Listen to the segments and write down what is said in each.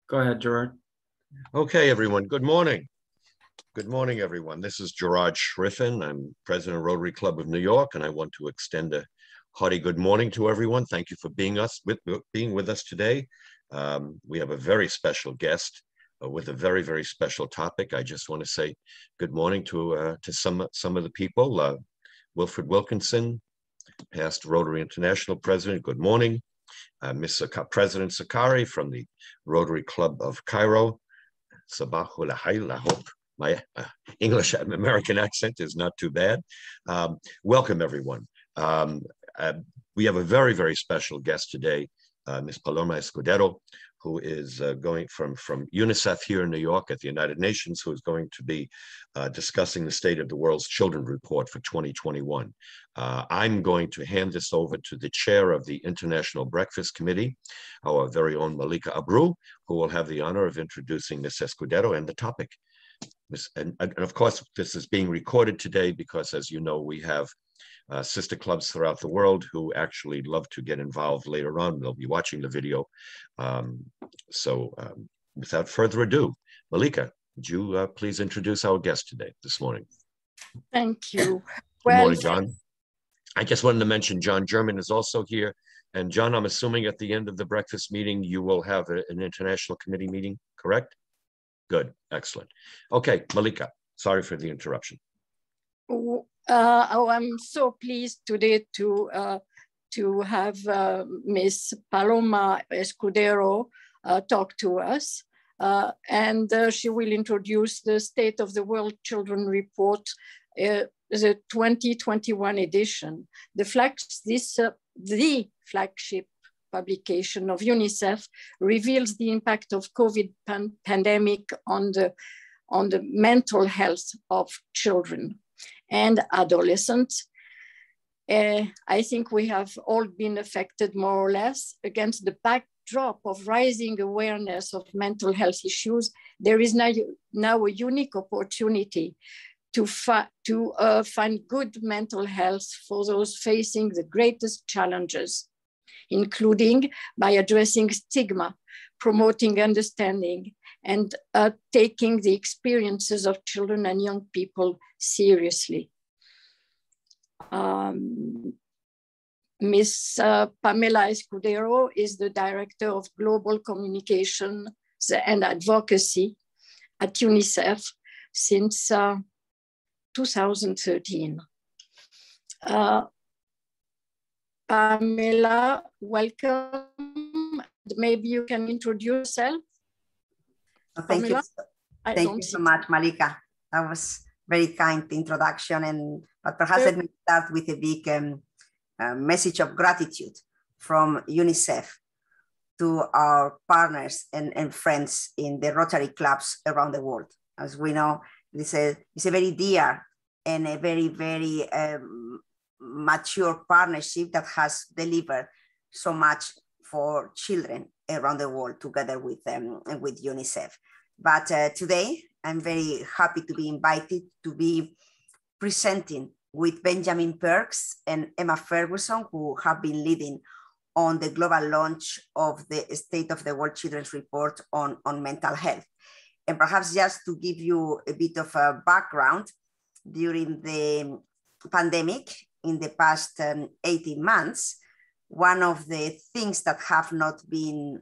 Go ahead, Gerard. Okay, everyone. Good morning. Good morning, everyone. This is Gerard Schriffen. I'm president of Rotary Club of New York, and I want to extend a hearty good morning to everyone. Thank you for being with us today. We have a very special guest with a very, very special topic. I just want to say good morning to some of the people. Wilfred Wilkinson, past Rotary International president. Good morning. Ms. President Sakari from the Rotary Club of Cairo. Sabahul Hayl. I hope my English American accent is not too bad. Welcome, everyone. We have a very, very special guest today, Ms. Paloma Escudero, who is going from Unicef here in New York at the United Nations, who is going to be discussing the State of the World's Children Report for 2021. I'm going to hand this over to the chair of the International Breakfast Committee, our very own Malika Abru, who will have the honor of introducing Ms. Escudero and the topic. And of course, this is being recorded today because, as you know, we have sister clubs throughout the world who actually love to get involved later on. They'll be watching the video. Without further ado, Malika, would you please introduce our guest today, this morning? Thank you. Good morning, John. I just wanted to mention John German is also here. And John, I'm assuming at the end of the breakfast meeting, you will have an international committee meeting, correct? Good, excellent. Okay, Malika, sorry for the interruption. I'm so pleased today to have Ms. Paloma Escudero talk to us. She will introduce the State of the World Children Report, the 2021 edition. The flagship publication of UNICEF reveals the impact of COVID pandemic on the mental health of children and adolescents. I think we have all been affected more or less. Against the backdrop of rising awareness of mental health issues, there is now a unique opportunity to find good mental health for those facing the greatest challenges, including by addressing stigma, promoting understanding, and taking the experiences of children and young people seriously. Ms. Pamela Escudero is the Director of Global Communications and Advocacy at UNICEF since 2013. Pamela, welcome. Maybe you can introduce yourself. Thank you. Thank you so much, Malika. That was very kind introduction. But perhaps let me start with a big message of gratitude from UNICEF to our partners and friends in the Rotary clubs around the world. As we know, it's a very dear and a very, very mature partnership that has delivered so much for children around the world together with them and with UNICEF. But today, I'm very happy to be invited to be presenting with Benjamin Perks and Emma Ferguson, who have been leading on the global launch of the State of the World Children's Report on mental health. And perhaps just to give you a bit of a background, during the pandemic, in the past 18 months, one of the things that have not been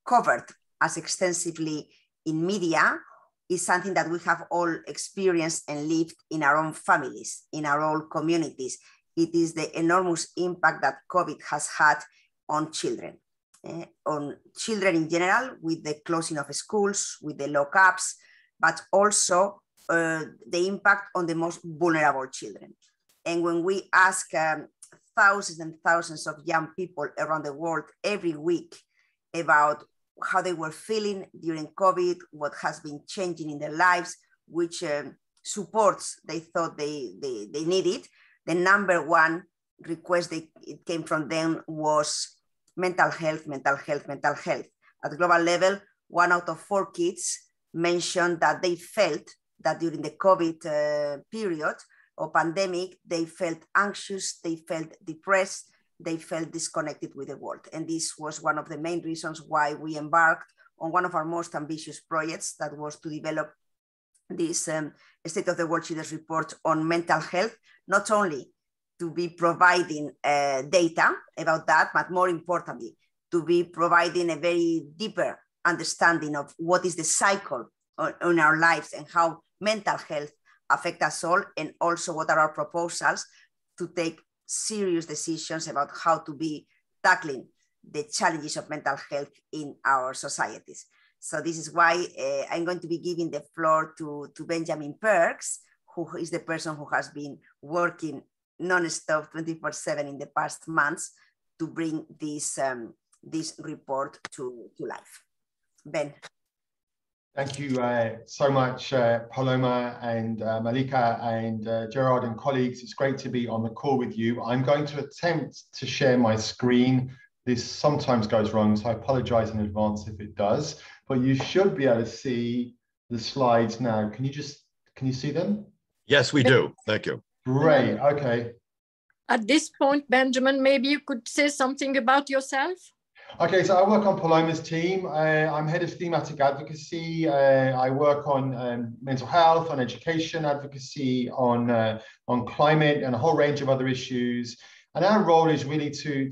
covered as extensively in media is something that we have all experienced and lived in our own families, in our own communities. It is the enormous impact that COVID has had on children in general, with the closing of schools, with the lockups, but also the impact on the most vulnerable children. And when we ask thousands and thousands of young people around the world every week about how they were feeling during COVID, what has been changing in their lives, which supports they thought they needed, the number one request it came from them was mental health, mental health, mental health. At the global level, 1 out of 4 kids mentioned that they felt that during the COVID period or pandemic, they felt anxious, they felt depressed, they felt disconnected with the world. And this was one of the main reasons why we embarked on one of our most ambitious projects, that was to develop this State of the World Children's Report on mental health, not only to be providing data about that, but more importantly, to be providing a very deeper understanding of what is the cycle in our lives and how mental health affects us all, and also what are our proposals to take serious decisions about how to be tackling the challenges of mental health in our societies. So this is why I'm going to be giving the floor to Benjamin Perks, who is the person who has been working non-stop 24/7 in the past months to bring this, this report to life. Ben. Thank you so much, Paloma and Malika and Gerard and colleagues. It's great to be on the call with you. I'm going to attempt to share my screen. This sometimes goes wrong, so I apologize in advance if it does, but you should be able to see the slides now. Can you see them? Yes, we do. Thank you. Great, okay. At this point, Benjamin, maybe you could say something about yourself? Okay, so I work on Paloma's team. I'm head of thematic advocacy. I work on mental health, on education advocacy, on climate, and a whole range of other issues. And our role is really to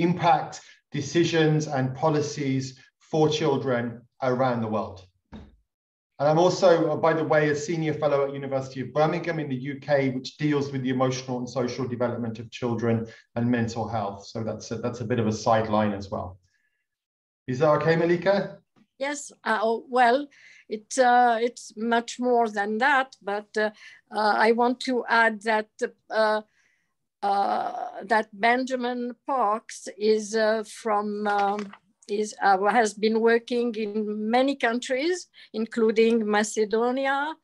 impact decisions and policies for children around the world. And I'm also, by the way, a senior fellow at University of Birmingham in the UK, which deals with the emotional and social development of children and mental health. So that's a bit of a sideline as well. Is that okay, Malika? Yes, well, it's much more than that, but I want to add that that Benjamin Parks is has been working in many countries, including Macedonia,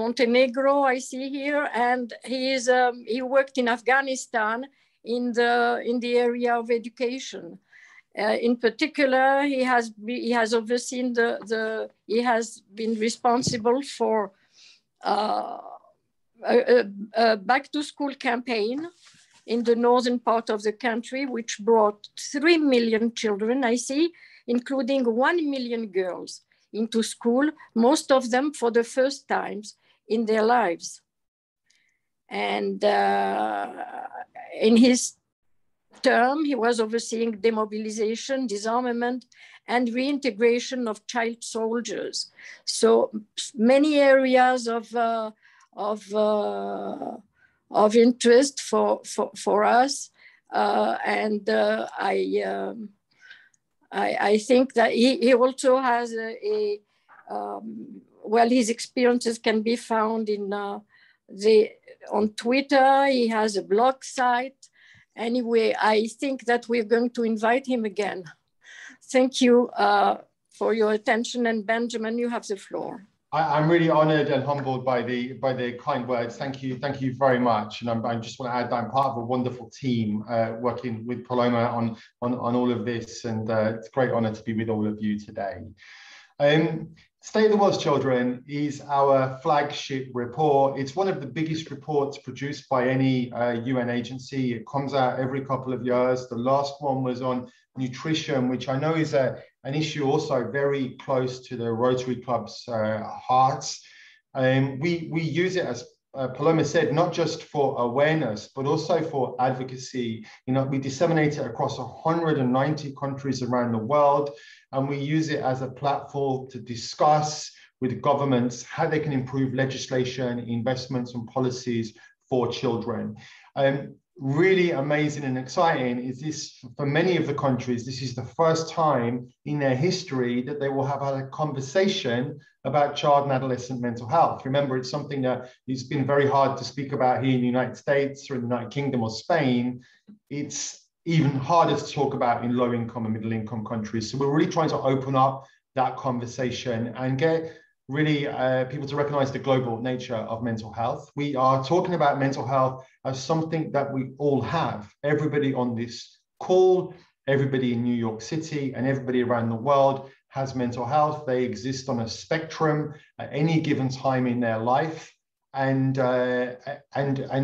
Montenegro, I see here, and he worked in Afghanistan in the area of education. In particular, he has overseen he has been responsible for a back to school campaign in the northern part of the country, which brought 3 million children, I see, including 1 million girls, into school, most of them for the first times in their lives. And in his term, he was overseeing demobilization, disarmament, and reintegration of child soldiers. So many areas of interest for us, and I think that he also has well, his experiences can be found in on Twitter. He has a blog site. Anyway, I think that we're going to invite him again. Thank you for your attention, and Benjamin, you have the floor. I'm really honoured and humbled by the kind words. Thank you very much. And I just want to add that I'm part of a wonderful team working with Paloma on all of this, and it's a great honour to be with all of you today. State of the World's Children is our flagship report. It's one of the biggest reports produced by any UN agency. It comes out every couple of years. The last one was on nutrition, which I know is an issue also very close to the Rotary Club's hearts. We use it, as Paloma said, not just for awareness, but also for advocacy. You know, we disseminate it across 190 countries around the world, and we use it as a platform to discuss with governments how they can improve legislation, investments, and policies for children. Really amazing and exciting is this, for many of the countries, this is the first time in their history that they will have had a conversation about child and adolescent mental health. Remember, it's something that it's been very hard to speak about here in the United States or in the United Kingdom or Spain. It's even harder to talk about in low-income and middle-income countries. So we're really trying to open up that conversation and get really people to recognize the global nature of mental health. We are talking about mental health as something that we all have. Everybody on this call, everybody in New York City, and everybody around the world has mental health. They exist on a spectrum at any given time in their life. And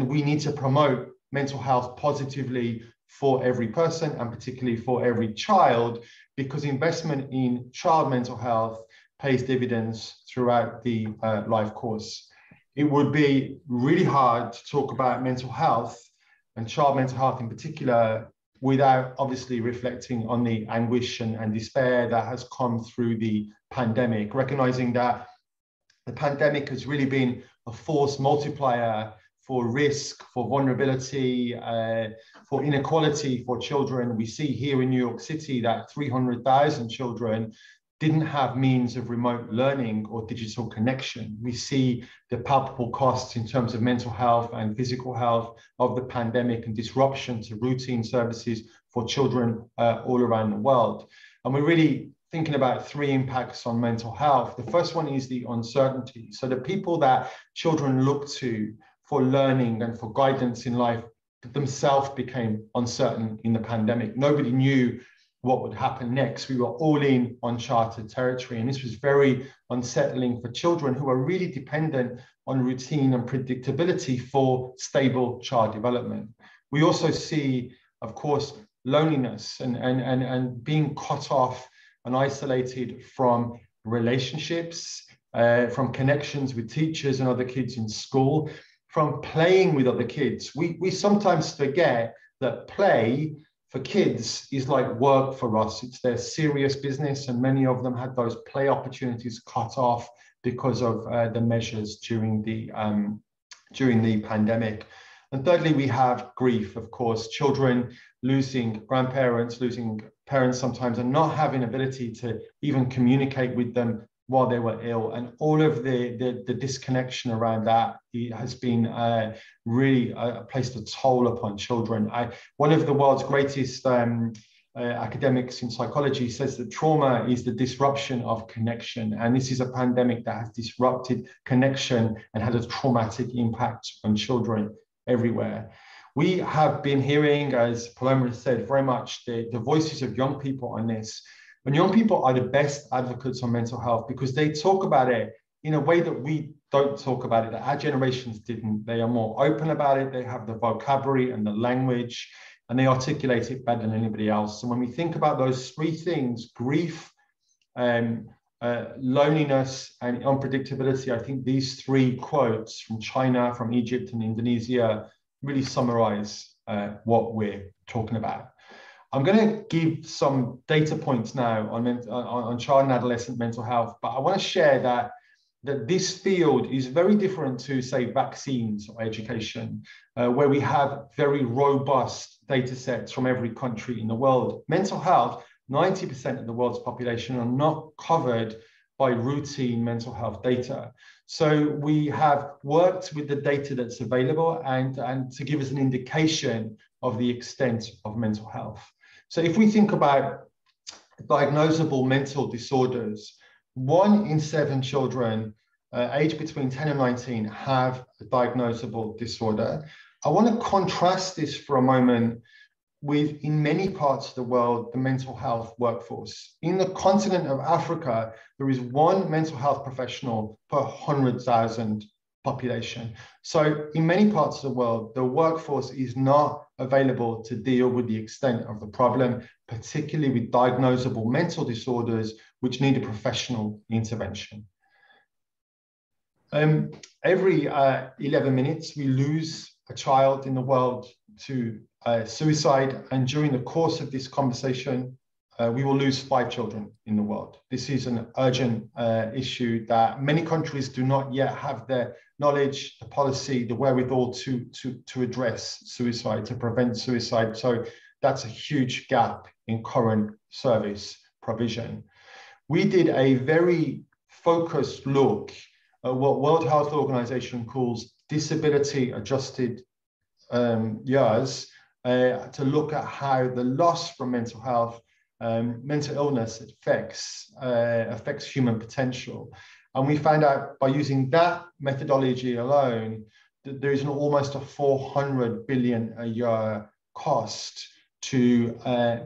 we need to promote mental health positively for every person and particularly for every child, because investment in child mental health pays dividends throughout the life course. It would be really hard to talk about mental health and child mental health in particular without obviously reflecting on the anguish and despair that has come through the pandemic, recognizing that the pandemic has really been a force multiplier for risk, for vulnerability, for inequality for children. We see here in New York City that 300,000 children didn't have means of remote learning or digital connection. We see the palpable costs in terms of mental health and physical health of the pandemic and disruption to routine services for children all around the world. And we're really thinking about three impacts on mental health. The first one is the uncertainty. So the people that children look to for learning and for guidance in life themselves became uncertain in the pandemic. Nobody knew what would happen next. We were all in uncharted territory, and this was very unsettling for children who are really dependent on routine and predictability for stable child development. We also see, of course, loneliness and being cut off and isolated from relationships, from connections with teachers and other kids in school, from playing with other kids. We sometimes forget that play for kids is like work for us. It's their serious business, and many of them had those play opportunities cut off because of the measures during the pandemic. And thirdly, we have grief, of course, children losing grandparents, losing parents sometimes, and not having ability to even communicate with them while they were ill. And all of the disconnection around that has been really placed a toll upon children. One of the world's greatest academics in psychology says that trauma is the disruption of connection. And this is a pandemic that has disrupted connection and had a traumatic impact on children everywhere. We have been hearing, as Paloma said, very much the voices of young people on this. And young people are the best advocates on mental health because they talk about it in a way that we don't talk about it, that our generations didn't. They are more open about it. They have the vocabulary and the language, and they articulate it better than anybody else. And when we think about those three things, grief, loneliness, and unpredictability, I think these three quotes from China, from Egypt, and Indonesia really summarize what we're talking about. I'm going to give some data points now on child and adolescent mental health, but I want to share that this field is very different to, say, vaccines or education, where we have very robust data sets from every country in the world. Mental health, 90% of the world's population are not covered by routine mental health data. So we have worked with the data that's available and to give us an indication of the extent of mental health. So if we think about diagnosable mental disorders, 1 in 7 children aged between 10 and 19 have a diagnosable disorder. I want to contrast this for a moment with, in many parts of the world, the mental health workforce. In the continent of Africa, there is 1 mental health professional per 100,000 population. So in many parts of the world, the workforce is not available to deal with the extent of the problem, particularly with diagnosable mental disorders, which need a professional intervention. Every 11 minutes, we lose a child in the world to suicide. And during the course of this conversation, we will lose 5 children in the world. This is an urgent issue that many countries do not yet have the knowledge, the policy, the wherewithal to address suicide, to prevent suicide. So that's a huge gap in current service provision. We did a very focused look at what World Health Organization calls disability adjusted years to look at how the loss from mental health, mental illness affects human potential. And we found out by using that methodology alone that there is almost a 400 billion a year cost to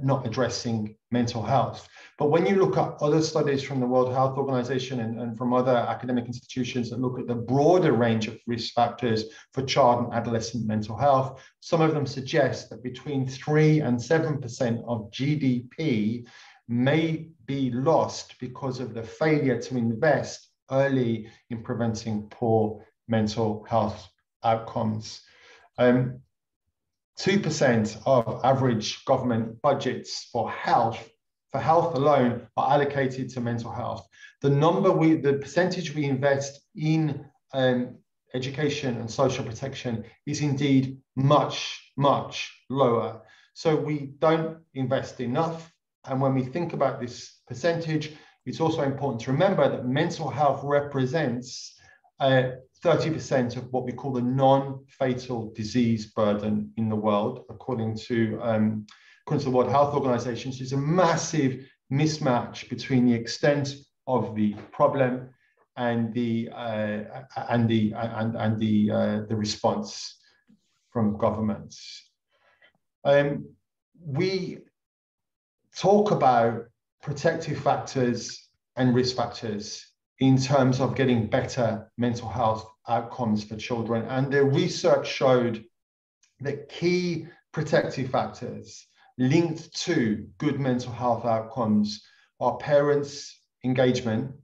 not addressing mental health. But when you look at other studies from the World Health Organization and from other academic institutions that look at the broader range of risk factors for child and adolescent mental health, some of them suggest that between 3 and 7% of GDP may be lost because of the failure to invest early in preventing poor mental health outcomes. 2% of average government budgets for health alone are allocated to mental health. The percentage we invest in education and social protection is indeed much, much lower. So we don't invest enough. And when we think about this percentage, it's also important to remember that mental health represents 30% of what we call the non-fatal disease burden in the world, according to the World Health Organization. So there's a massive mismatch between the extent of the problem and the response from governments. We talk about protective factors and risk factors in terms of getting better mental health outcomes for children. And the research showed that key protective factors linked to good mental health outcomes are parents' engagement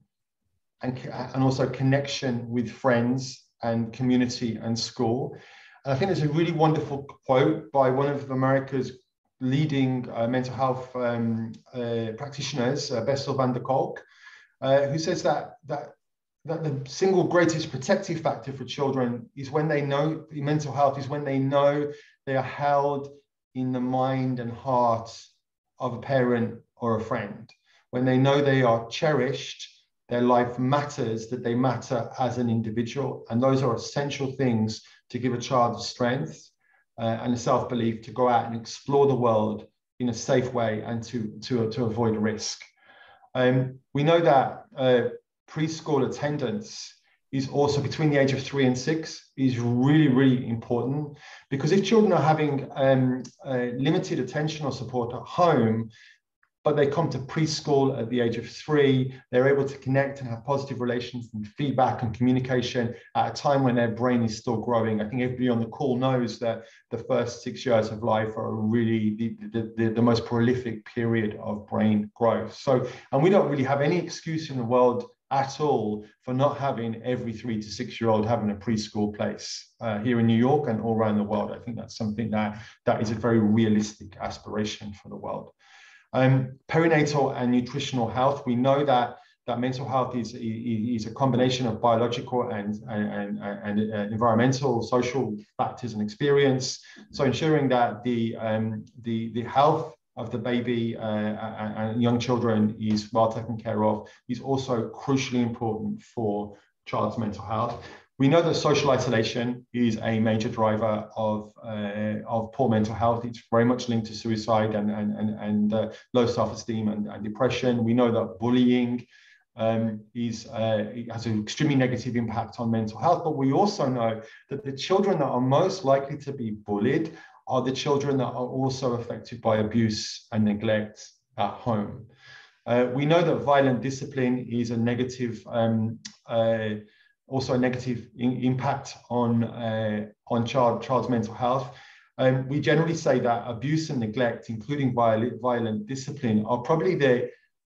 and also connection with friends and community and school. And I think there's a really wonderful quote by one of America's leading mental health practitioners, Bessel van der Kolk, who says that the single greatest protective factor for children is when they know mental health is when they know they are held in the mind and heart of a parent or a friend. When they know they are cherished, their life matters, that they matter as an individual. And those are essential things to give a child the strength and the self-belief to go out and explore the world in a safe way and to avoid risk. We know that preschool attendance is also between the age of 3 and 6 is really, really important, because if children are having limited attention or support at home, but they come to preschool at the age of 3, they're able to connect and have positive relations and feedback and communication at a time when their brain is still growing. I think everybody on the call knows that the first 6 years of life are really the most prolific period of brain growth. So, and we don't really have any excuse in the world at all for not having every 3 to 6 year old having a preschool place here in New York and all around the world. I think that's something that is a very realistic aspiration for the world. Perinatal and nutritional health. We know that mental health is a combination of biological and environmental, social factors and experience. So ensuring that the health of the baby and young children is well taken care of is also crucially important for child's mental health. We know that social isolation is a major driver of poor mental health. It's very much linked to suicide and low self-esteem and depression. We know that bullying has an extremely negative impact on mental health, but we also know that the children that are most likely to be bullied are the children that are also affected by abuse and neglect at home. We know that violent discipline is a negative also a negative impact on child's mental health. We generally say that abuse and neglect, including violent discipline, are probably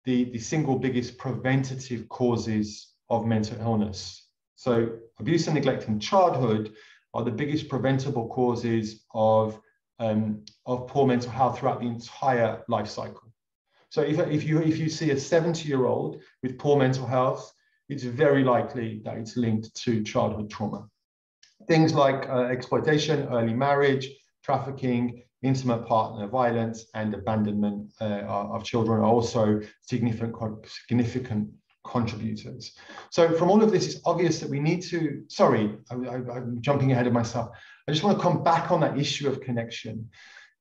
the single biggest preventative causes of mental illness. So abuse and neglect in childhood are the biggest preventable causes of poor mental health throughout the entire life cycle. So if you see a 70-year-old with poor mental health, it's very likely that it's linked to childhood trauma. Things like exploitation, early marriage, trafficking, intimate partner violence, and abandonment of children are also significant contributors. So from all of this, it's obvious that we need to, sorry, I'm jumping ahead of myself. I just want to come back on that issue of connection.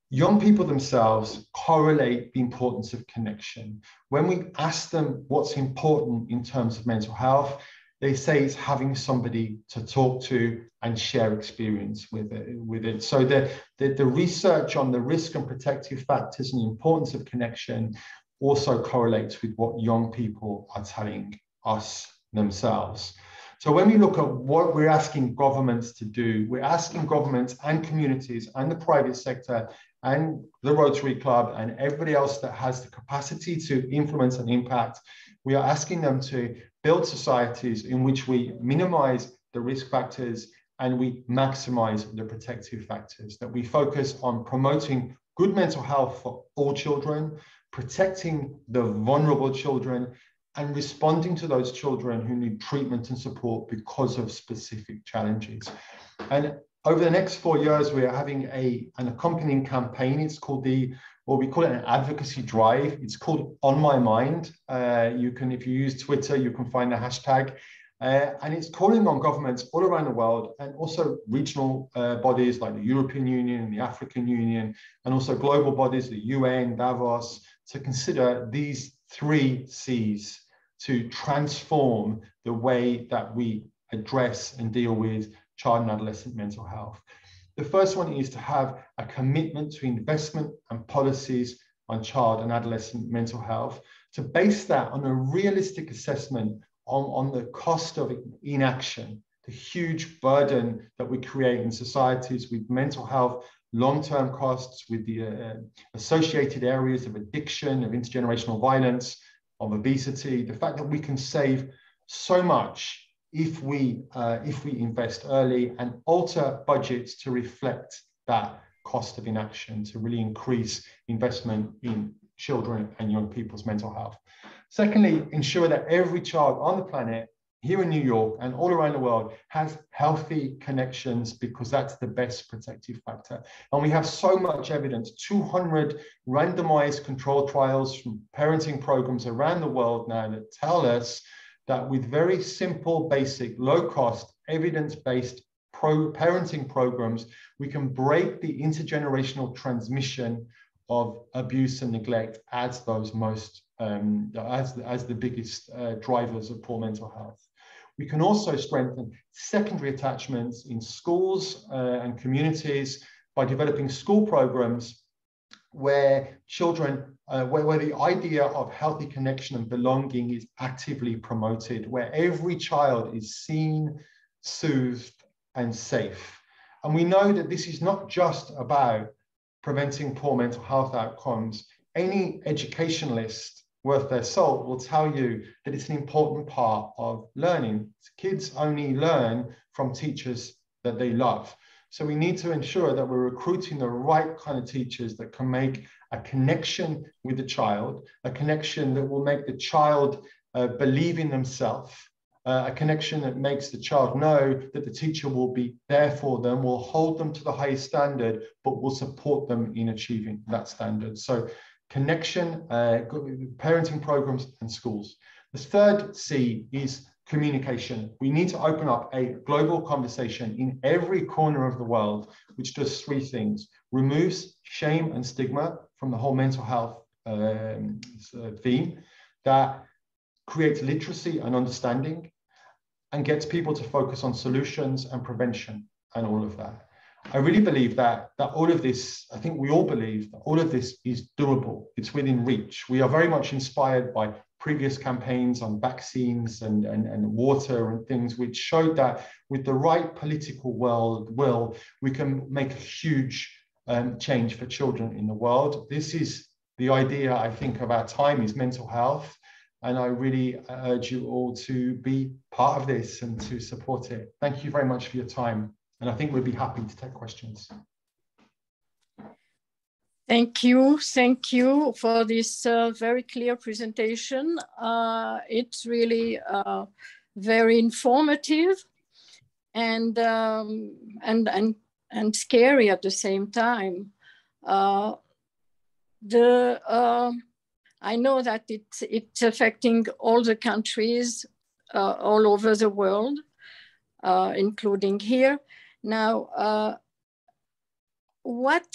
Young people themselves correlate the importance of connection. When we ask them what's important in terms of mental health, they say it's having somebody to talk to and share experience with it. So the research on the risk and protective factors and the importance of connection also correlates with what young people are telling us themselves. So when we look at what we're asking governments to do, we're asking governments and communities and the private sector and the Rotary Club and everybody else that has the capacity to influence and impact, we are asking them to build societies in which we minimize the risk factors and we maximize the protective factors, that we focus on promoting good mental health for all children, protecting the vulnerable children, and responding to those children who need treatment and support because of specific challenges. And over the next 4 years, we are having an accompanying campaign. It's called we call it an advocacy drive. It's called On My Mind. If you use Twitter, you can find the hashtag. And it's calling on governments all around the world and also regional bodies like the European Union, the African Union, and also global bodies, the UN, Davos, to consider these 3 C's to transform the way that we address and deal with child and adolescent mental health. The first one is to have a commitment to investment and policies on child and adolescent mental health, to base that on a realistic assessment on the cost of inaction, the huge burden that we create in societies with mental health, long-term costs, with the associated areas of addiction, of intergenerational violence, of obesity, the fact that we can save so much if we invest early and alter budgets to reflect that cost of inaction, to really increase investment in children and young people's mental health. Secondly, ensure that every child on the planet, here in New York and all around the world, has healthy connections, because that's the best protective factor. And we have so much evidence, 200 randomized controlled trials from parenting programs around the world now that tell us that with very simple, basic, low-cost, evidence-based parenting programs, we can break the intergenerational transmission of abuse and neglect as those most as the biggest drivers of poor mental health. We can also strengthen secondary attachments in schools and communities by developing school programs where children, where the idea of healthy connection and belonging is actively promoted, where every child is seen, soothed, and safe. And we know that this is not just about preventing poor mental health outcomes. Any educationalist worth their salt will tell you that it's an important part of learning. Kids only learn from teachers that they love. So we need to ensure that we're recruiting the right kind of teachers that can make a connection with the child, a connection that will make the child believe in themselves, a connection that makes the child know that the teacher will be there for them, will hold them to the highest standard, but will support them in achieving that standard. So connection, parenting programs, and schools. The third C is communication. We need to open up a global conversation in every corner of the world, which does 3 things: removes shame and stigma from the whole mental health theme, that creates literacy and understanding, and gets people to focus on solutions and prevention and all of that. I really believe that all of this, I think we all believe that all of this is doable. It's within reach. We are very much inspired by previous campaigns on vaccines and water and things, which showed that with the right political will, we can make a huge change for children in the world. This is the idea, I think, of our time, is mental health. And I really urge you all to be part of this and to support it. Thank you very much for your time. And I think we'd be happy to take questions. Thank you for this very clear presentation. It's really very informative and scary at the same time. I know that it's affecting all the countries all over the world, including here. Now, what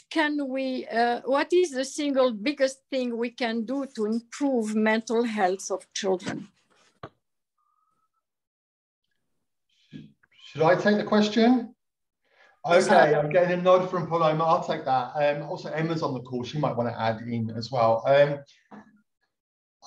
is the single biggest thing we can do to improve mental health of children? Should I take the question? Okay, I'm getting a nod from Paloma. I'll take that. Also, Emma's on the call. She might want to add in as well.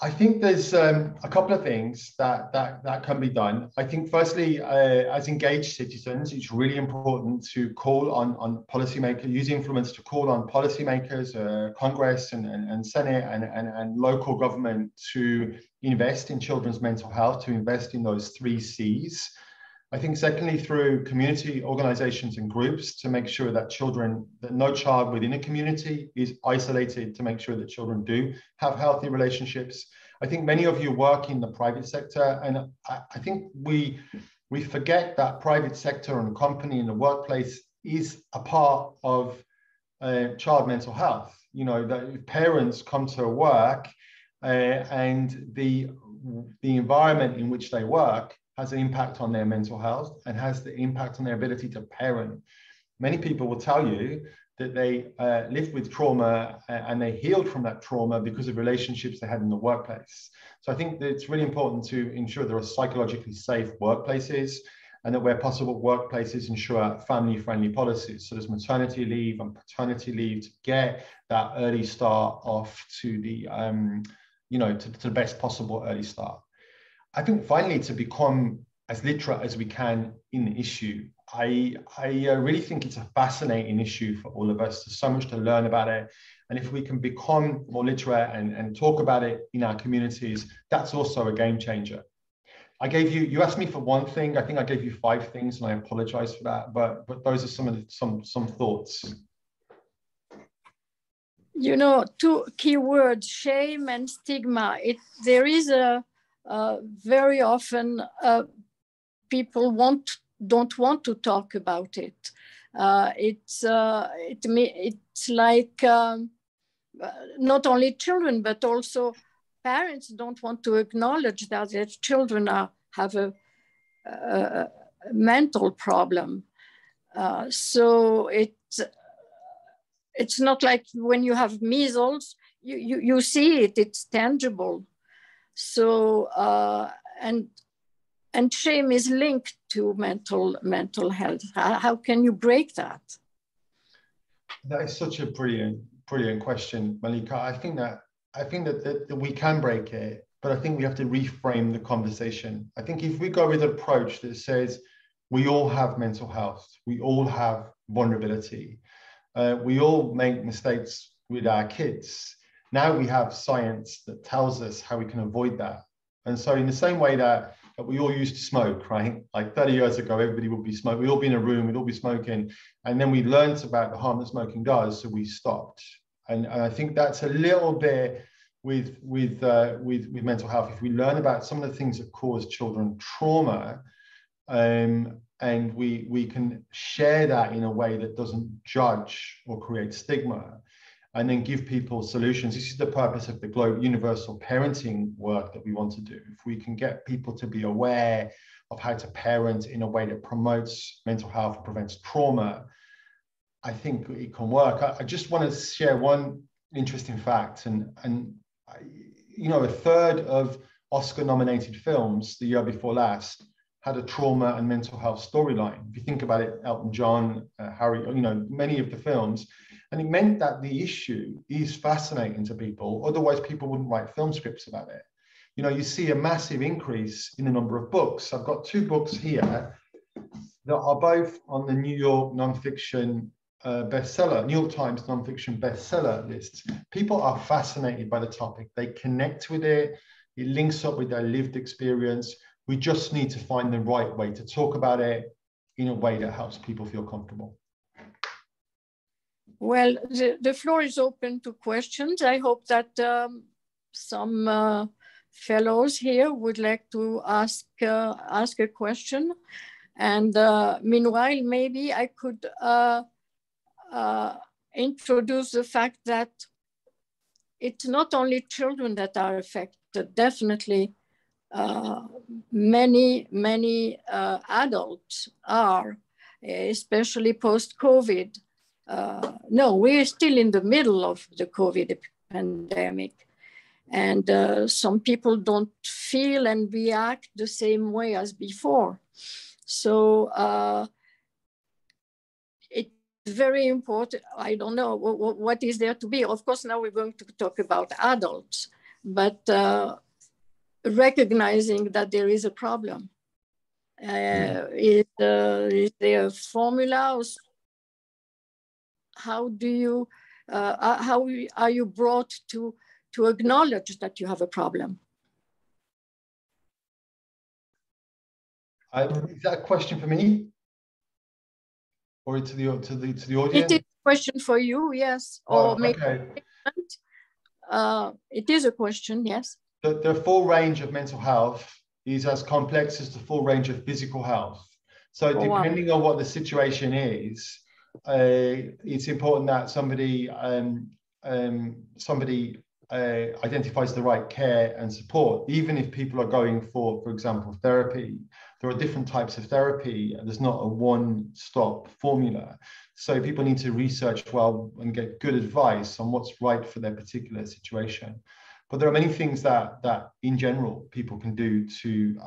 I think there's a couple of things that can be done. I think firstly, as engaged citizens, it's really important to call on policymakers, use influence to call on policymakers, Congress and Senate and local government to invest in children's mental health, to invest in those 3 C's. I think secondly, through community organizations and groups to make sure that no child within a community is isolated, to make sure that children do have healthy relationships. I think many of you work in the private sector, and I think we forget that private sector and company in the workplace is a part of child mental health. You know, that if parents come to work and the environment in which they work has an impact on their mental health and has the impact on their ability to parent. Many people will tell you that they lived with trauma and they healed from that trauma because of relationships they had in the workplace. So I think that it's really important to ensure there are psychologically safe workplaces, and that where possible, workplaces ensure family-friendly policies. So there's maternity leave and paternity leave to get that early start off to the, to the best possible early start. I think finally, to become as literate as we can in the issue. I really think it's a fascinating issue for all of us. There's so much to learn about it. And if we can become more literate and talk about it in our communities, that's also a game changer. You asked me for one thing. I think I gave you 5 things, and I apologize for that. But those are some thoughts. You know, 2 key words: shame and stigma. There is very often people don't want to talk about it. It's like not only children, but also parents don't want to acknowledge that their children have a mental problem. So it's not like when you have measles, you see it, it's tangible. So, and shame is linked to mental health. How can you break that? That is such a brilliant question, Malika. I think that we can break it, but I think we have to reframe the conversation. I think if we go with an approach that says we all have mental health, we all have vulnerability, we all make mistakes with our kids. Now we have science that tells us how we can avoid that. And so in the same way that we all used to smoke, right? Like 30 years ago, everybody would be smoking. We'd all be in a room, we'd all be smoking. And then we learned about the harm that smoking does, so we stopped. And I think that's a little bit with mental health. If we learn about some of the things that cause children trauma, and we can share that in a way that doesn't judge or create stigma, and then give people solutions. This is the purpose of the global universal parenting work that we want to do. If we can get people to be aware of how to parent in a way that promotes mental health and prevents trauma, I think it can work. I just want to share one interesting fact. And a third of Oscar-nominated films the year before last had a trauma and mental health storyline. If you think about it, Elton John, Harry, many of the films. And it meant that the issue is fascinating to people. Otherwise, people wouldn't write film scripts about it. You see a massive increase in the number of books. I've got 2 books here that are both on the New York nonfiction bestseller, New York Times nonfiction bestseller lists. People are fascinated by the topic. They connect with it. It links up with their lived experience. We just need to find the right way to talk about it in a way that helps people feel comfortable. Well, the floor is open to questions. I hope that some fellows here would like to ask a question. And meanwhile, maybe I could introduce the fact that it's not only children that are affected. Definitely, many adults are, especially post-COVID. No, we're still in the middle of the COVID pandemic, and some people don't feel and react the same way as before. So it's very important. I don't know what is there to be. Of course, now we're going to talk about adults, but recognizing that there is a problem. Is there a formula? How do you, how are you brought to acknowledge that you have a problem? Is that a question for me, or to the audience? It is a question for you, yes. Or maybe it is a question, yes. The full range of mental health is as complex as the full range of physical health. So depending on what the situation is, it's important that somebody identifies the right care and support. Even if people are going for example, therapy, there are different types of therapy. There's not a one-stop formula. So people need to research well and get good advice on what's right for their particular situation. But there are many things that in general people can do to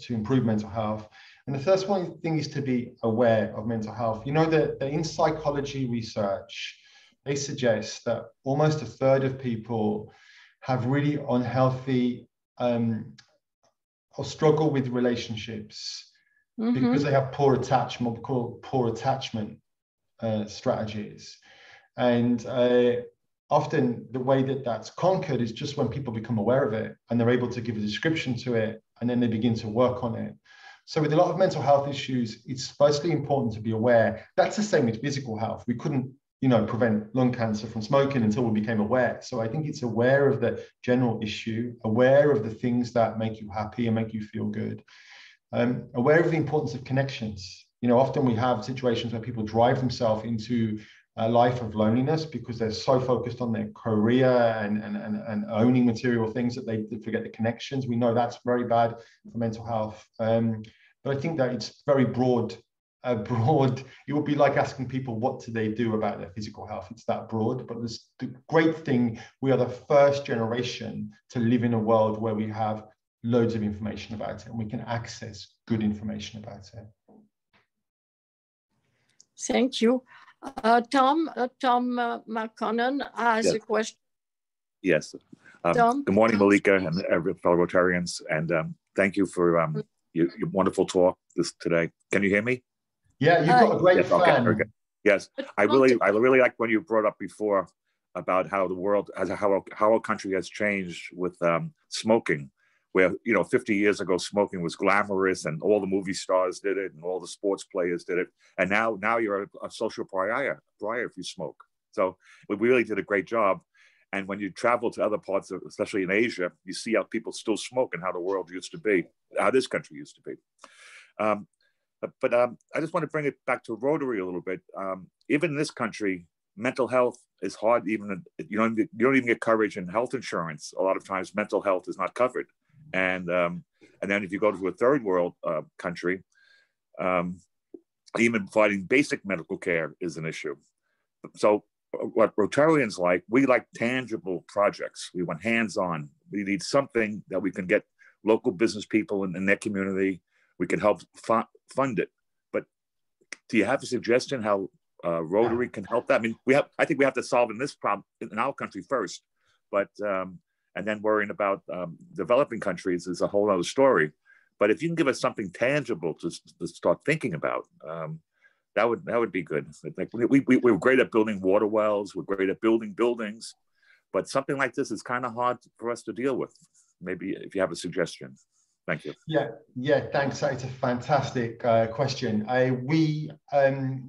improve mental health. And the first one thing is to be aware of mental health. You know that in psychology research, they suggest that almost a third of people have really unhealthy or struggle with relationships because they have poor attachment, called poor attachment strategies. And often the way that that's conquered is just when people become aware of it and they're able to give a description to it, and then they begin to work on it. So with a lot of mental health issues, it's firstly important to be aware. That's the same with physical health. We couldn't, prevent lung cancer from smoking until we became aware. So I think it's aware of the general issue, aware of the things that make you happy and make you feel good, aware of the importance of connections. Often we have situations where people drive themselves into a life of loneliness because they're so focused on their career and owning material things that they forget the connections. We know that's very bad for mental health. But I think that it's very broad. It would be like asking people what do they do about their physical health. It's that broad. But the great thing, we are the first generation to live in a world where we have loads of information about it and we can access good information about it. Thank you. Tom McConnell has a question. Yes. Good morning, Malika and fellow Rotarians, and thank you for your wonderful talk today. Can you hear me? Yeah, you've got a great fan. Okay. Yes, I really like when you brought up before about how the world, how our country has changed with smoking. Where 50 years ago, smoking was glamorous, and all the movie stars did it, and all the sports players did it, and now you're a social pariah if you smoke. So we really did a great job. And when you travel to other parts of, especially in Asia, you see how people still smoke and how the world used to be, how this country used to be. But I just want to bring it back to Rotary a little bit. Even in this country, mental health is hard. Even you don't even get coverage in health insurance. A lot of times, mental health is not covered. And then if you go to a third world country, even providing basic medical care is an issue. So what Rotarians like, we like tangible projects. We want hands-on. We need something that we can get local business people in their community. We can help fund it. But do you have a suggestion how Rotary can help that? I mean, I think we have to solve this problem in our country first, but and then worrying about developing countries is a whole other story. But if you can give us something tangible to start thinking about, that would be good. Like we're great at building water wells, we're great at building buildings, but something like this is kind of hard for us to deal with. Maybe if you have a suggestion. Thank you. Yeah, thanks. It's a fantastic question. We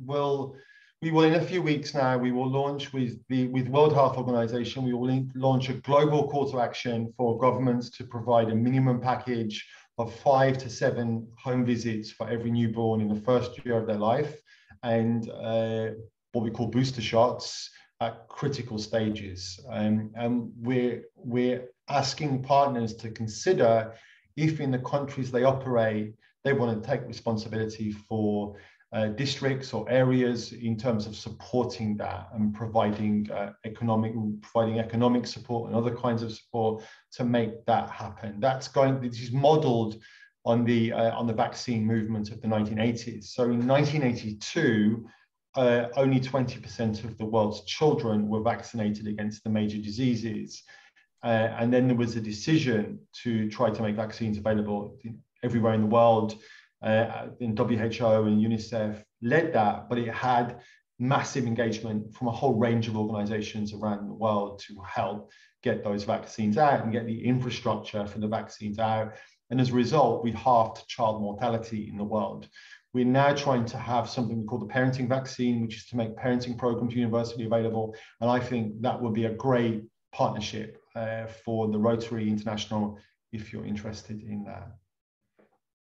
will in a few weeks now, we will launch with World Health Organization, we will launch a global call to action for governments to provide a minimum package of 5 to 7 home visits for every newborn in the first year of their life, and what we call booster shots at critical stages. And we're asking partners to consider if in the countries they operate, they want to take responsibility for districts or areas in terms of supporting that and providing economic support and other kinds of support to make that happen. This is modeled on the vaccine movement of the 1980s. So in 1982, only 20% of the world's children were vaccinated against the major diseases. And then there was a decision to try to make vaccines available everywhere in the world. In WHO and Unicef led that, but it had massive engagement from a whole range of organizations around the world to help get those vaccines out and get the infrastructure for the vaccines out. And as a result, we halved child mortality in the world. We're now trying to have something we call the parenting vaccine, which is to make parenting programs universally available. And I think that would be a great partnership for the Rotary International if you're interested in that.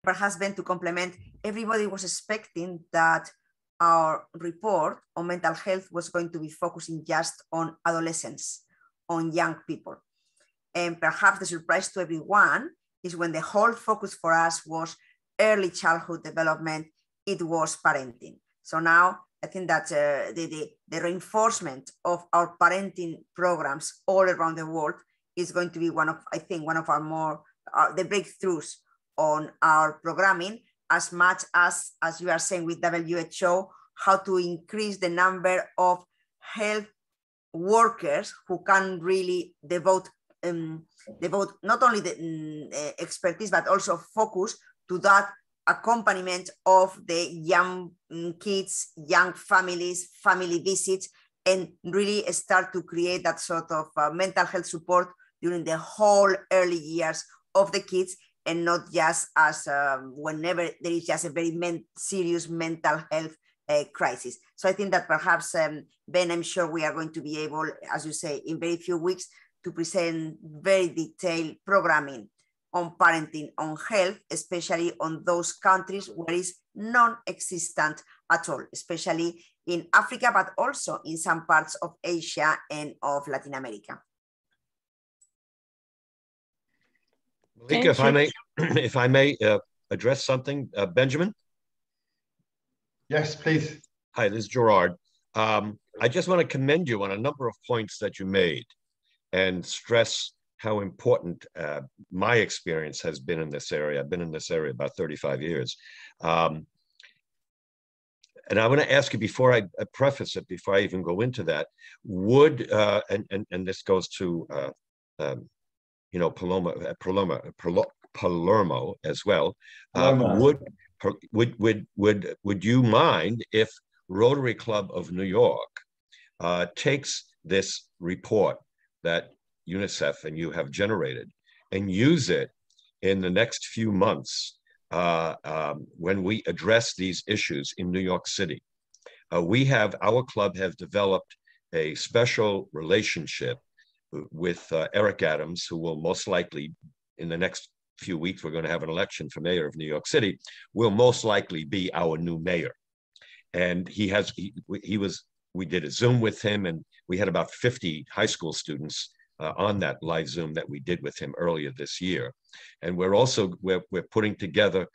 Perhaps then to complement, everybody was expecting that our report on mental health was going to be focusing just on adolescents, on young people. And perhaps the surprise to everyone is when the whole focus for us was early childhood development, it was parenting. So now I think that the reinforcement of our parenting programs all around the world is going to be one of our more, the breakthroughs on our programming, as much as you are saying with WHO, how to increase the number of health workers who can really devote not only the expertise, but also focus to that accompaniment of the young kids, young families, family visits, and really start to create that sort of mental health support during the whole early years of the kids, and not just as whenever there is just a very serious mental health crisis. So I think that perhaps, Ben, I'm sure we are going to be able, as you say, in very few weeks to present very detailed programming on parenting, on health, especially on those countries where it's non-existent at all, especially in Africa, but also in some parts of Asia and of Latin America. Malika, if I may address something, Benjamin? Yes, please. Hi, this is Gerard. I just want to commend you on a number of points that you made and stress how important my experience has been in this area. I've been in this area about 35 years. And I want to ask you, before I preface it, before I even go into that, would, and this goes to, you know, Palermo as well, would you mind if Rotary Club of New York takes this report that UNICEF and you have generated and use it in the next few months when we address these issues in New York City? Our club have developed a special relationship with Eric Adams, who will most likely, in the next few weeks, we're going to have an election for mayor of New York City, will most likely be our new mayor. And we did a Zoom with him, and we had about 50 high school students on that live Zoom that we did with him earlier this year. And we're putting together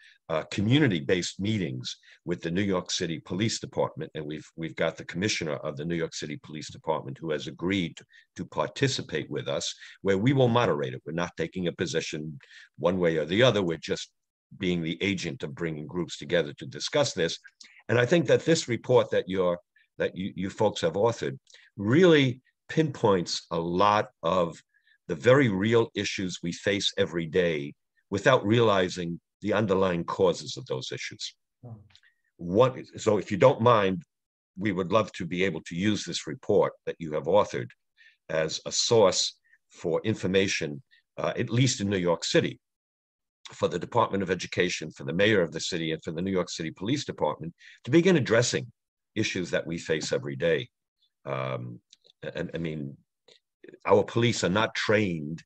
community-based meetings with the New York City Police Department, and we've got the commissioner of the New York City Police Department who has agreed to participate with us, where we will moderate it. We're not taking a position one way or the other. We're just being the agent of bringing groups together to discuss this. And I think that this report that you folks have authored really pinpoints a lot of the very real issues we face every day without realizing the underlying causes of those issues. So if you don't mind, we would love to be able to use this report that you have authored as a source for information, at least in New York City, for the Department of Education, for the mayor of the city, and for the New York City Police Department to begin addressing issues that we face every day. And I mean, our police are not trained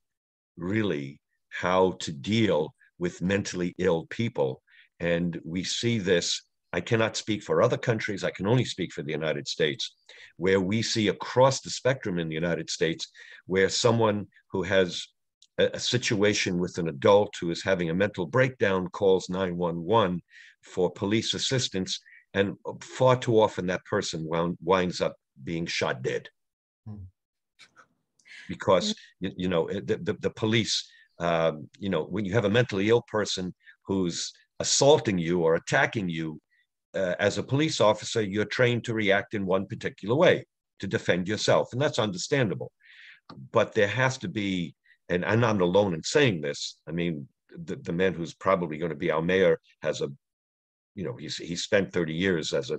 really how to deal with mentally ill people. And we see this, I cannot speak for other countries, I can only speak for the United States, where we see across the spectrum in the United States, where someone who has a situation with an adult who is having a mental breakdown calls 911 for police assistance, and far too often that person winds up being shot dead. Because, you know, the police, you know, when you have a mentally ill person who's assaulting you or attacking you, as a police officer, you're trained to react in one particular way, to defend yourself, and that's understandable. But there has to be, and I'm not alone in saying this, I mean, the man who's probably going to be our mayor has a, you know, he spent 30 years as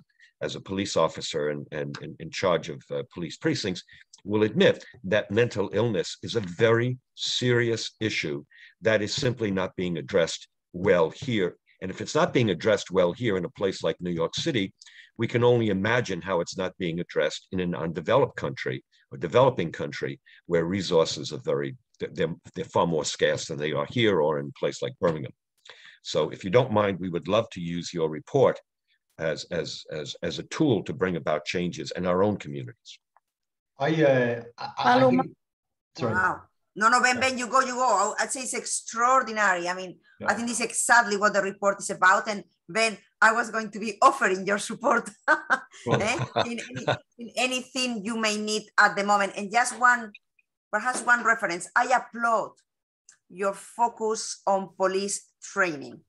a police officer and in charge of police precincts, will admit that mental illness is a very serious issue that is simply not being addressed well here. And if it's not being addressed well here in a place like New York City, we can only imagine how it's not being addressed in an undeveloped country or developing country where resources are they're far more scarce than they are here or in a place like Birmingham. So if you don't mind, we would love to use your report as a tool to bring about changes in our own communities. I think, sorry. Wow. No, Ben, you go. I'd say it's extraordinary. I mean, yeah. I think this is exactly what the report is about. And Ben, I was going to be offering your support in anything you may need at the moment. And just perhaps one reference. I applaud your focus on police training.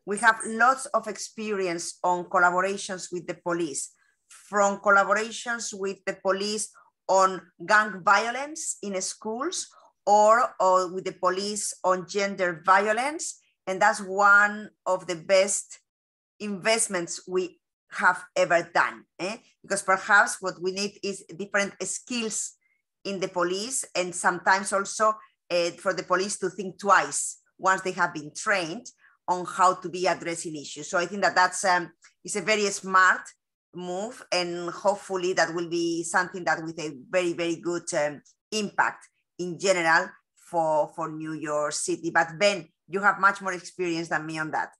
We have lots of experience on collaborations with the police, from collaborations with the police on gang violence in schools, or with the police on gender violence. And that's one of the best investments we have ever done. Because perhaps what we need is different skills in the police, and sometimes also for the police to think twice once they have been trained on how to be addressing issues. So I think that's is a very smart move, and hopefully that will be something that with a very, very good impact in general for New York City. But Ben, you have much more experience than me on that.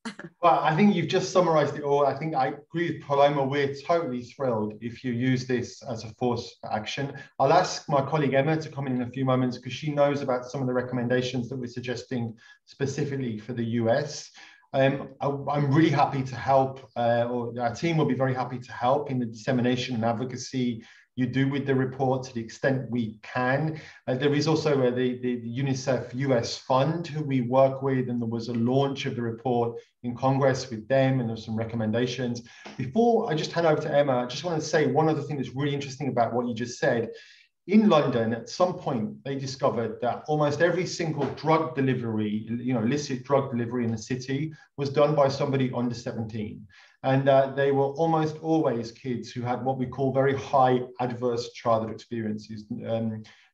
Well, I think you've just summarized it all. I think I agree with Paloma. We're totally thrilled if you use this as a force for action. I'll ask my colleague Emma to come in a few moments because she knows about some of the recommendations that we're suggesting specifically for the US. I'm really happy to help, or our team will be very happy to help in the dissemination and advocacy you do with the report to the extent we can. There is also the Unicef US Fund who we work with, and there was a launch of the report in Congress with them, and there's some recommendations. Before I just hand over to Emma, I just want to say one other thing that's really interesting about what you just said. In London, at some point, they discovered that almost every single drug delivery, illicit drug delivery in the city was done by somebody under 17. And they were almost always kids who had what we call very high adverse childhood experiences,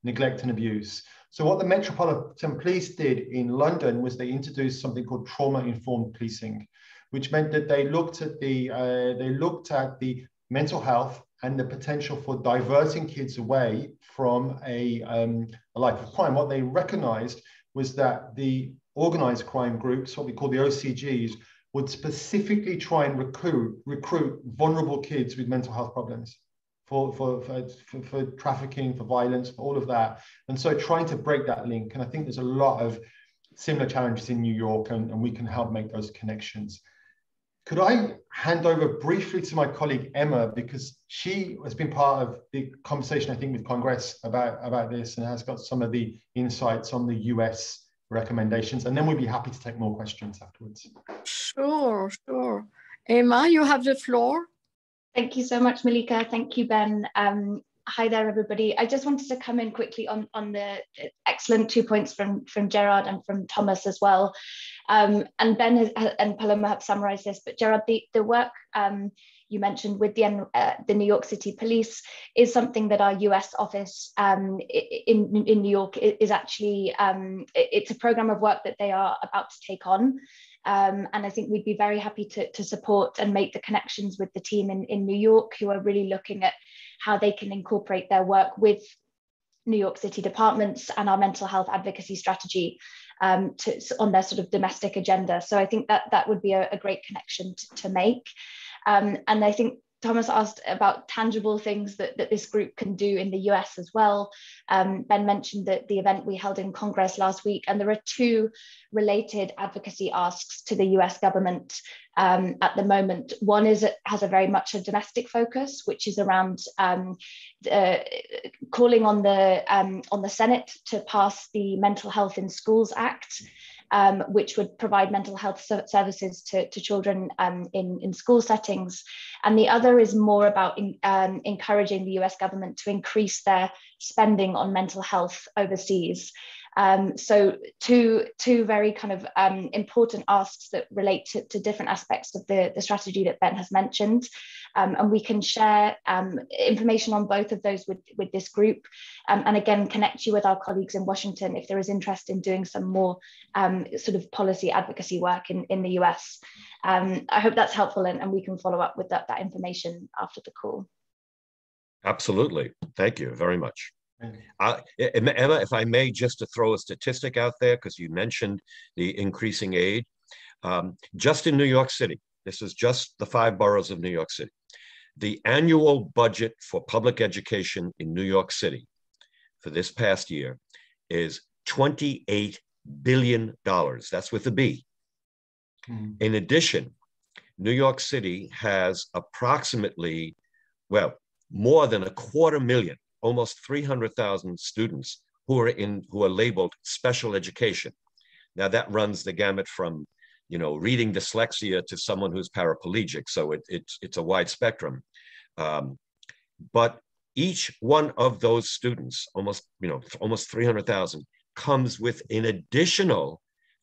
neglect and abuse. So what the Metropolitan Police did in London was they introduced something called trauma-informed policing, which meant that they looked at the mental health and the potential for diverting kids away from a life of crime. What they recognized was that the organized crime groups, what we call the OCGs, would specifically try and recruit vulnerable kids with mental health problems for trafficking, for violence, for all of that. And so trying to break that link. And I think there's a lot of similar challenges in New York, and we can help make those connections. Could I hand over briefly to my colleague Emma, because she has been part of the conversation, I think, with Congress about this and has got some of the insights on the US recommendations, and then we'd be happy to take more questions afterwards. Sure. Emma, you have the floor. Thank you so much, Malika. Thank you, Ben. Hi there, everybody. I just wanted to come in quickly on the excellent 2 points from Gerard and from Thomas as well. And Ben and Paloma have summarized this, but Gerard, the work you mentioned with the New York City Police is something that our US office in New York is actually, it's a program of work that they are about to take on. And I think we'd be very happy to support and make the connections with the team in New York, who are really looking at how they can incorporate their work with New York City departments and our mental health advocacy strategy on their sort of domestic agenda. So I think that would be a great connection to make. And I think Thomas asked about tangible things that this group can do in the US as well. Ben mentioned that the event we held in Congress last week, and there are two related advocacy asks to the US government at the moment. One has a very much a domestic focus, which is around calling on the Senate to pass the Mental Health in Schools Act. which would provide mental health services to children in school settings. And the other is more about encouraging the US government to increase their spending on mental health overseas. So two very kind of important asks that relate to different aspects of the strategy that Ben has mentioned. And we can share information on both of those with this group, and again, connect you with our colleagues in Washington if there is interest in doing some more sort of policy advocacy work in the US. I hope that's helpful, and we can follow up with that information after the call. Absolutely. Thank you very much. Emma, if I may, just to throw a statistic out there, because you mentioned the increasing aid. Just in New York City, this is just the 5 boroughs of New York City, the annual budget for public education in New York City for this past year is $28 billion. That's with a B. In addition, New York City has approximately, well, more than 250,000, almost 300,000 students who are labeled special education. Now that runs the gamut from, reading dyslexia to someone who's paraplegic. So it's a wide spectrum. But each one of those students, almost 300,000, comes with an additional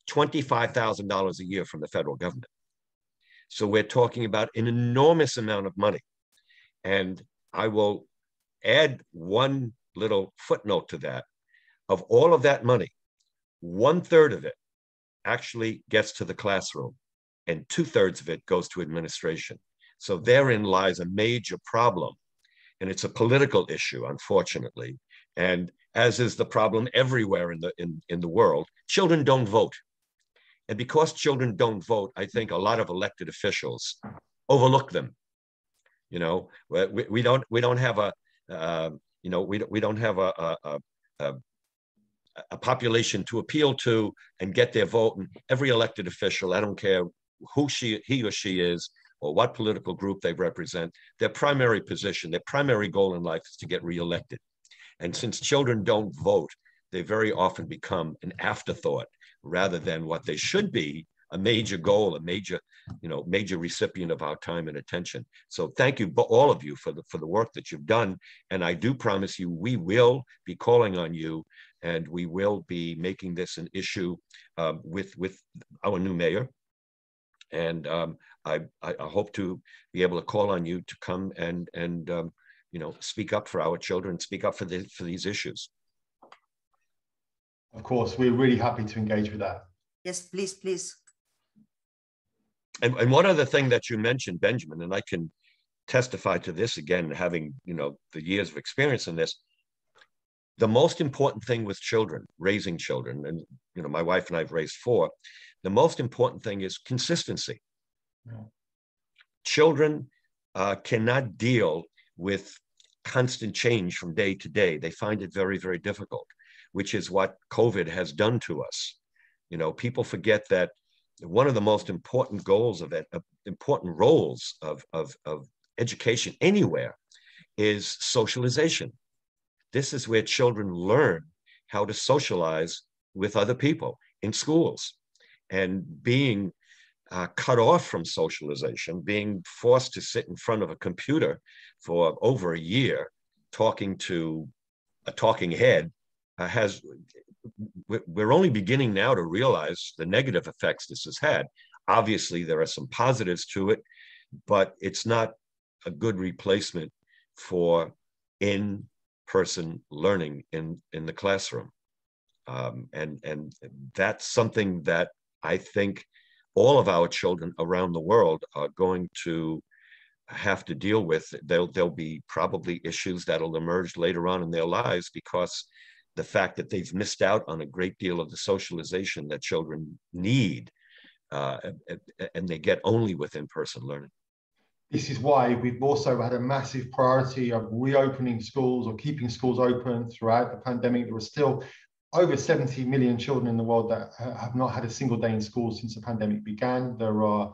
$25,000 a year from the federal government. So we're talking about an enormous amount of money. And I will add one little footnote to that. Of all of that money, 1/3 of it actually gets to the classroom, and 2/3 of it goes to administration. So therein lies a major problem. And it's a political issue, unfortunately. And as is the problem everywhere in the world, children don't vote. And because children don't vote, I think a lot of elected officials overlook them. We don't have a population to appeal to and get their vote. And every elected official, I don't care who he or she is or what political group they represent, their primary position, their primary goal in life is to get reelected. And since children don't vote, they very often become an afterthought rather than what they should be, a major goal, a major recipient of our time and attention. So thank you, all of you, for the work that you've done. And I do promise you, we will be calling on you, and we will be making this an issue with our new mayor. And I hope to be able to call on you to come and speak up for our children, speak up for these issues. Of course, we're really happy to engage with that. Yes, please. And one other thing that you mentioned, Benjamin, and I can testify to this again, having the years of experience in this. The most important thing with children, raising children, and my wife and I have raised 4. The most important thing is consistency. Yeah. Children cannot deal with constant change from day to day. They find it very, very difficult, which is what COVID has done to us. People forget that one of the most important goals of it, important roles of education anywhere, is socialization. This is where children learn how to socialize with other people in schools. And being cut off from socialization, being forced to sit in front of a computer for over a year, talking to a talking head, we're only beginning now to realize the negative effects this has had. Obviously, there are some positives to it, but it's not a good replacement for in-person learning in the classroom. And that's something that I think all of our children around the world are going to have to deal with. There'll be probably issues that'll emerge later on in their lives because the fact that they've missed out on a great deal of the socialization that children need, and they get only with in-person learning. This is why we've also had a massive priority of reopening schools or keeping schools open throughout the pandemic. There were still over 70 million children in the world that have not had a single day in school since the pandemic began. There are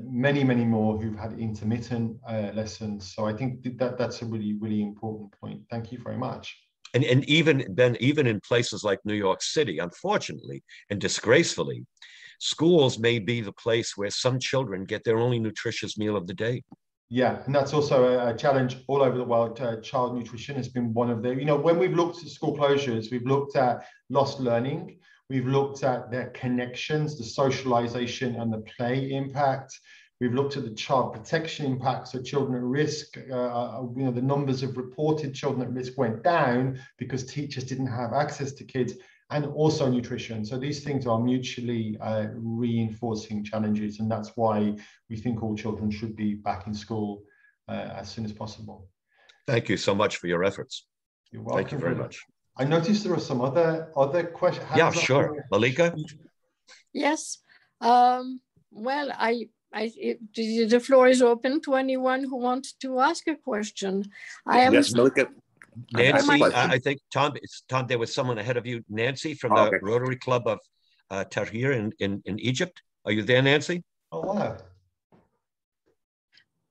many, many more who've had intermittent lessons. So I think that's a really, really important point. Thank you very much. and even in places like New York City, unfortunately and disgracefully, schools may be the place where some children get their only nutritious meal of the day. Yeah, and that's also a challenge all over the world. Child nutrition has been one of the, when we've looked at school closures, we've looked at lost learning, we've looked at their connections, the socialization and the play impact. We've looked at the child protection impact, so children at risk. The numbers of reported children at risk went down because teachers didn't have access to kids, and also nutrition. So these things are mutually reinforcing challenges, and that's why we think all children should be back in school as soon as possible. Thank you so much for your efforts. You're welcome. Thank you very much. I noticed there are some other questions. Yeah, sure. Malika? Yes. Well, the floor is open to anyone who wants to ask a question. Yes, Malika. Nancy, I think, Tom, there was someone ahead of you, Nancy, from the Rotary Club of Tahrir in Egypt. Are you there, Nancy? Oh,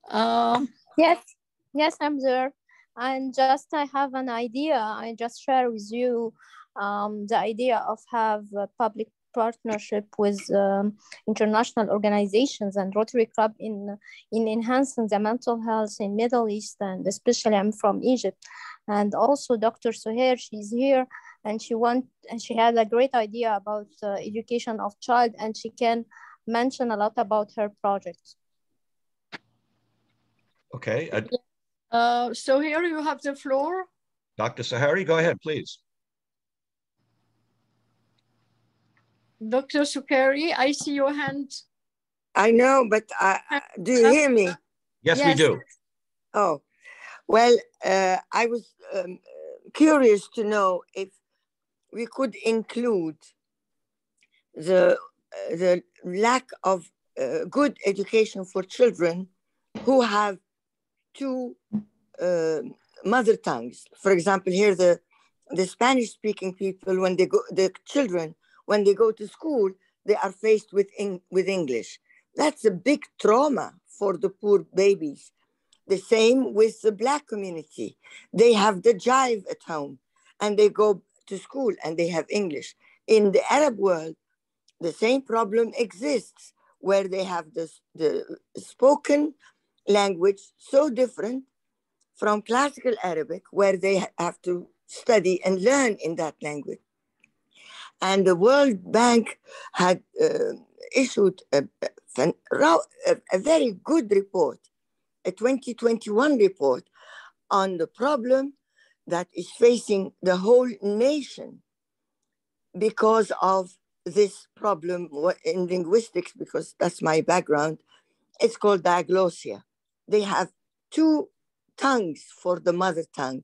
wow. Yes, I'm there. And I have an idea. I just share with you the idea of have a public partnership with international organizations and Rotary Club in enhancing the mental health in Middle East, and especially I'm from Egypt. And also Dr. Suhair, she's here, and she had a great idea about education of child, and she can mention a lot about her project. Okay. So here you have the floor. Dr. Sahari, go ahead, please. Dr. Sukari, I see your hand. I know, but do you hear me? Yes, we do. Oh, well, I was curious to know if we could include the lack of good education for children who have two mother tongues. For example, here the Spanish-speaking people, when they go, the children, when they go to school, they are faced with English. That's a big trauma for the poor babies. The same with the Black community. They have the jive at home, and they go to school and they have English. In the Arab world, the same problem exists, where they have the spoken language so different from classical Arabic, where they have to study and learn in that language. And the World Bank had issued a very good report, a 2021 report on the problem that is facing the whole nation because of this problem in linguistics, because that's my background. It's called diglossia. They have two tongues for the mother tongue.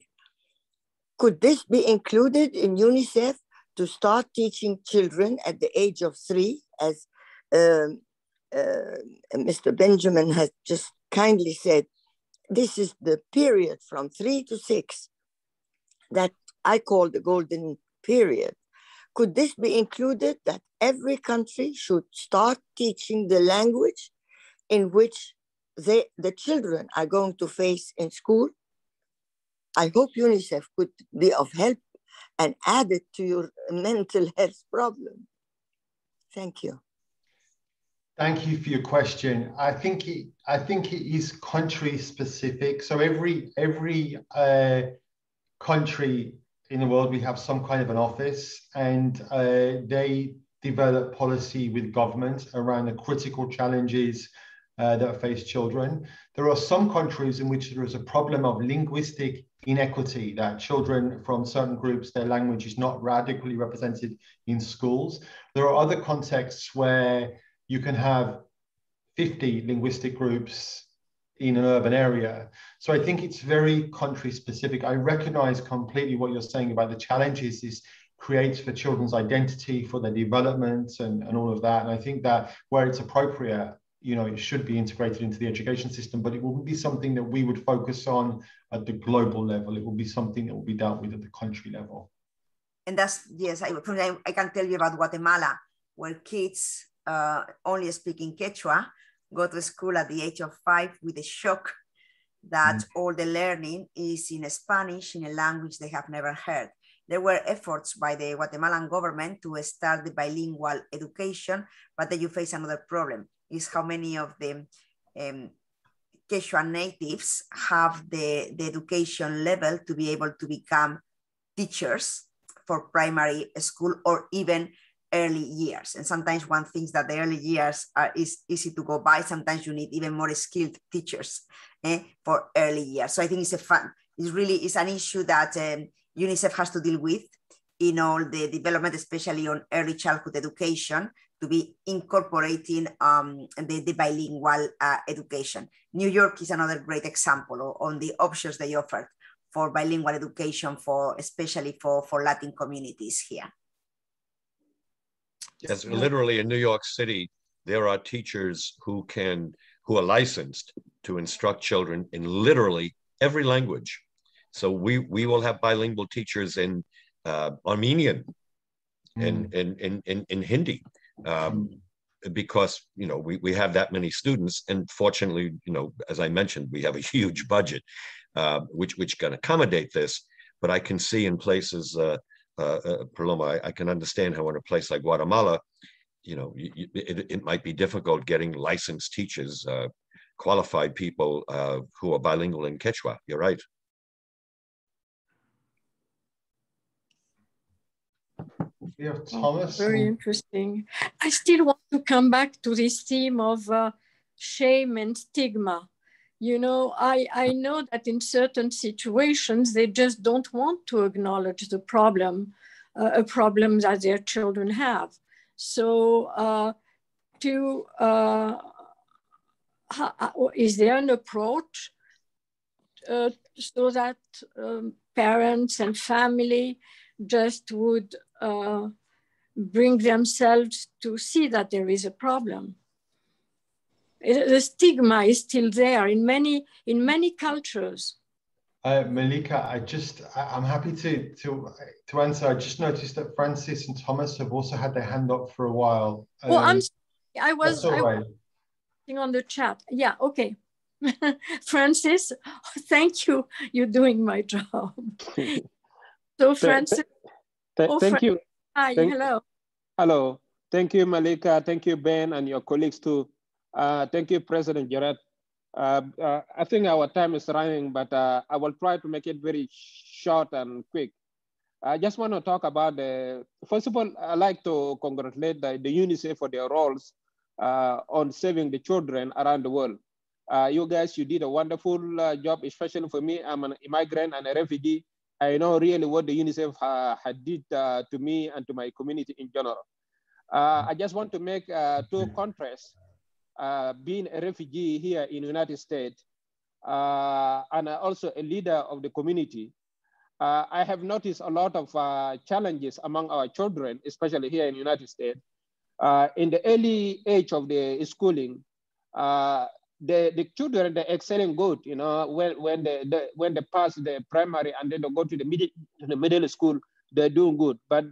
Could this be included in UNICEF to start teaching children at the age of 3, as Mr. Benjamin has just kindly said? This is the period from 3 to 6 that I call the golden period. Could this be included, that every country should start teaching the language in which the children are going to face in school? I hope UNICEF could be of help and add it to your mental health problem. Thank you. Thank you for your question. I think it is country specific. So every country in the world, we have some kind of an office, and they develop policy with government around the critical challenges that face children. There are some countries in which there is a problem of linguistic inequity, that children from certain groups, their language is not radically represented in schools. There are other contexts where you can have 50 linguistic groups in an urban area. So I think it's very country specific. I recognize completely what you're saying about the challenges this creates for children's identity, for their development and all of that. And I think that where it's appropriate, it should be integrated into the education system, but it will be something that we would focus on at the global level. It will be something that will be dealt with at the country level. And that's, yes, I can tell you about Guatemala, where kids only speaking Quechua go to school at the age of 5 with a shock that all the learning is in Spanish, in a language they have never heard. There were efforts by the Guatemalan government to start the bilingual education, but then you face another problem, is how many of the Quechua natives have the education level to be able to become teachers for primary school or even early years. And sometimes one thinks that the early years is easy to go by. Sometimes you need even more skilled teachers for early years. So I think it's an issue that UNICEF has to deal with in all the development, especially on early childhood education, to be incorporating the bilingual education. New York is another great example on the options they offered for bilingual education, especially for Latin communities here. Yes, literally in New York City, there are teachers who are licensed to instruct children in literally every language. So we will have bilingual teachers in Armenian and in Hindi, because we have that many students, and fortunately, as I mentioned, we have a huge budget which can accommodate this. But I can see in places, Paloma, I can understand how in a place like Guatemala, it might be difficult getting licensed teachers, qualified people who are bilingual in Quechua. You're right. Yeah, Thomas. Very interesting. I still want to come back to this theme of shame and stigma. I know that in certain situations, they just don't want to acknowledge the problem, a problem that their children have. So is there an approach so that parents and family just would bring themselves to see that there is a problem? The stigma is still there in many cultures. Malika, I'm happy to answer. I just noticed that Francis and Thomas have also had their hand up for a while. I was on the chat. Yeah, okay. Francis, thank you. You're doing my job. So Francis. Thank you. Hi, hello. Hello. Thank you, Malika. Thank you, Ben, and your colleagues too. Thank you, President Gerard. I think our time is running, but I will try to make it very short and quick. I just want to talk about first of all, I'd like to congratulate the UNICEF for their roles on saving the children around the world. You guys, you did a wonderful job, especially for me. I'm an immigrant and a refugee. I know really what the UNICEF had did to me and to my community in general. I just want to make two contrasts. Being a refugee here in the United States and also a leader of the community, I have noticed a lot of challenges among our children, especially here in the United States. In the early age of the schooling, the children, they're excelling good, when they pass the primary and then they go to the middle school, they're doing good. But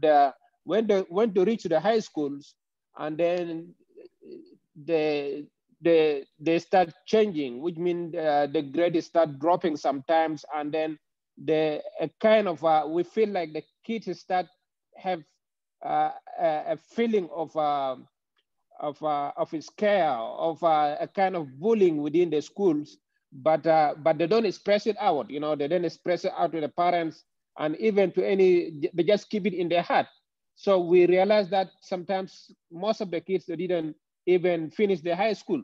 when they reach the high schools, and then they start changing, which means the grades start dropping sometimes, and then we feel like the kids start have a feeling of scare, of a kind of bullying within the schools, but they don't express it out. They don't express it out to the parents, and even to they just keep it in their heart. So we realize that sometimes most of the kids, they didn't even finish their high school,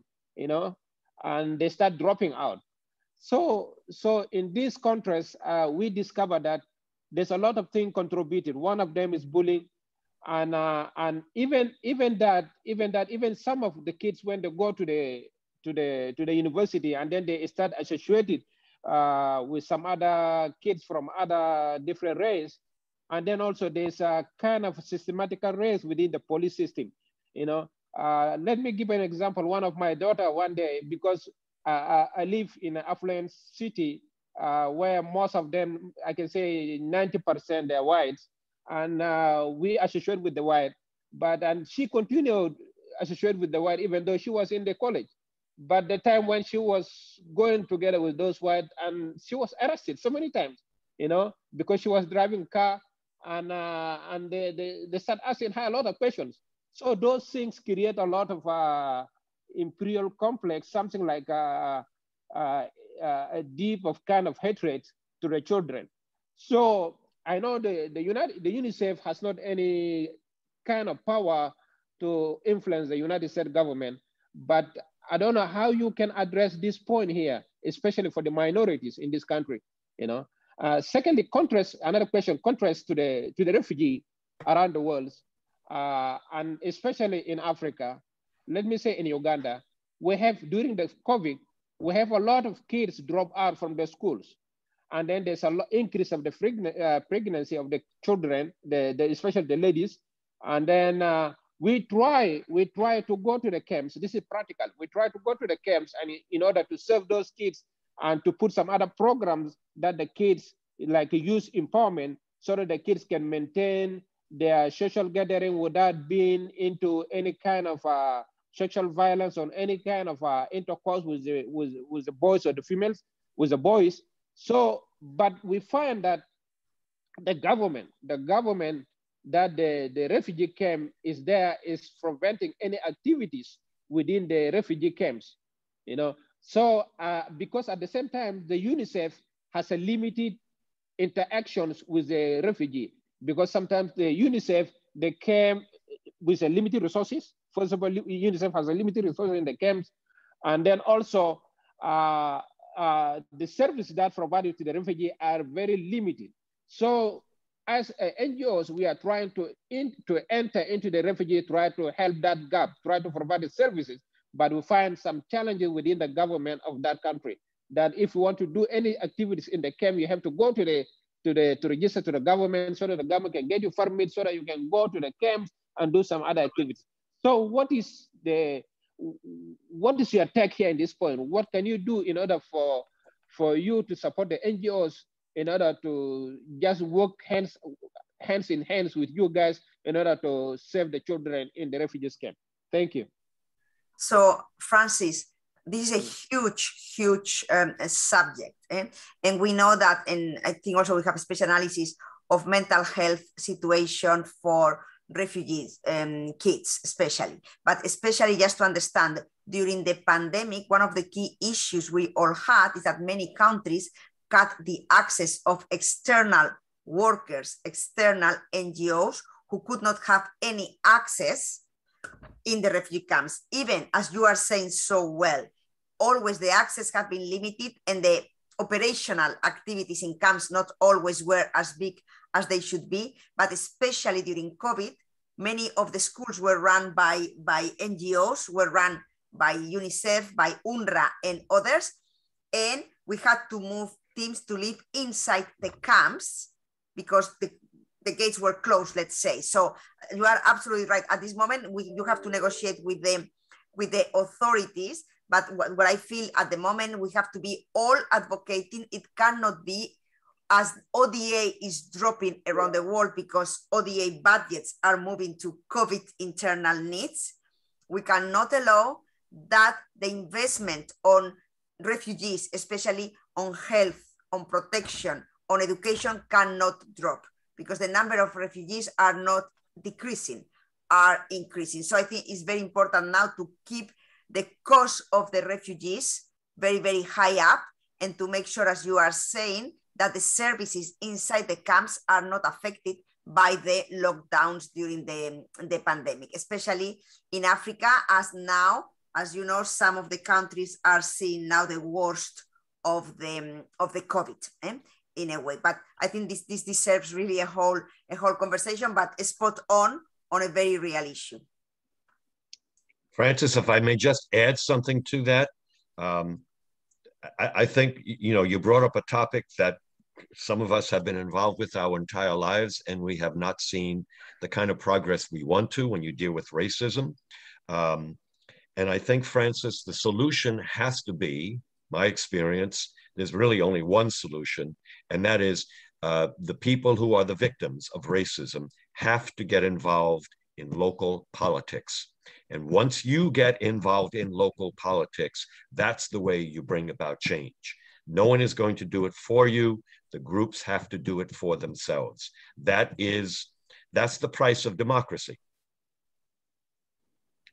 and they start dropping out. So in this contrast, we discovered that there's a lot of things contributed. One of them is bullying, and even some of the kids, when they go to the university, and then they start associated with some other kids from other different race, and then also there's a kind of systematical race within the police system. Let me give an example. One of my daughter one day, because I live in an affluent city where most of them, I can say 90%, they're whites, and we associate with the white. And she continued associate with the white even though she was in the college. But the time when she was going together with those white, and she was arrested so many times, you know, because she was driving a car, and they start asking her a lot of questions. So those things create a lot of imperial complex, something like a deep of kind of hatred to the children. So I know the UNICEF has not any kind of power to influence the United States government, but I don't know how you can address this point here, especially for the minorities in this country. You know. Secondly, another question, contrast to the refugee around the world, and especially in Africa. Let me say in Uganda, we have, during the COVID, we have a lot of kids drop out from the schools. And then there's an increase of the pregnancy of the children, especially the ladies. And then we try to go to the camps. This is practical. We try to go to the camps and in order to serve those kids and to put some other programs that the kids, like youth empowerment, so that the kids can maintain their social gathering without being into any kind of sexual violence or any kind of intercourse with the boys or the females, with the boys. So, but we find that the government that the refugee camp is preventing any activities within the refugee camps, you know. So, because at the same time, the UNICEF has a limited interactions with the refugee, because sometimes the UNICEF, they came with a limited resources. First of all, UNICEF has a limited resources in the camps. And then also, the services that provided to the refugee are very limited. So as NGOs, we are trying to enter into the refugee, try to help that gap, try to provide the services, but we find some challenges within the government of that country, that if you want to do any activities in the camp, you have to go to register to the government, so that the government can get you permit, so that you can go to the camps and do some other activities. So what is your take here in this point? What can you do in order for you to support the NGOs in order to just work hands in hands with you guys in order to save the children in the refugees camp? Thank you. So Francis, this is a huge subject. And we know that, and I think also we have a special analysis of mental health situation for refugees, kids especially, but especially just to understand, during the pandemic, one of the key issues we all had is that many countries cut the access of external workers, external NGOs who could not have any access in the refugee camps. Even as you are saying so well, always the access have been limited, and the operational activities in camps not always were as big as they should be, but especially during COVID, many of the schools were run by NGOs, were run by UNICEF, by UNRWA and others, and we had to move teams to live inside the camps because the gates were closed, let's say. So you are absolutely right. At this moment, you have to negotiate with the authorities, but what I feel at the moment, we have to be all advocating. It cannot be, as ODA is dropping around the world because ODA budgets are moving to COVID internal needs, we cannot allow that the investment on refugees, especially on health, on protection, on education, cannot drop, because the number of refugees are not decreasing, are increasing. So I think it's very important now to keep the cost of the refugees very, very high up, and to make sure, as you are saying, that the services inside the camps are not affected by the lockdowns during the pandemic, especially in Africa, as now, as you know, some of the countries are seeing now the worst of the COVID, in a way. But I think this deserves really a whole conversation, but spot on a very real issue. Francis, if I may just add something to that, I think, you brought up a topic that some of us have been involved with our entire lives, and we have not seen the kind of progress we want to when you deal with racism. And I think, Francis, the solution has to be, my experience, there's really only one solution, and that is the people who are the victims of racism have to get involved in local politics. And once you get involved in local politics, that's the way you bring about change. No one is going to do it for you. The groups have to do it for themselves. That's the price of democracy.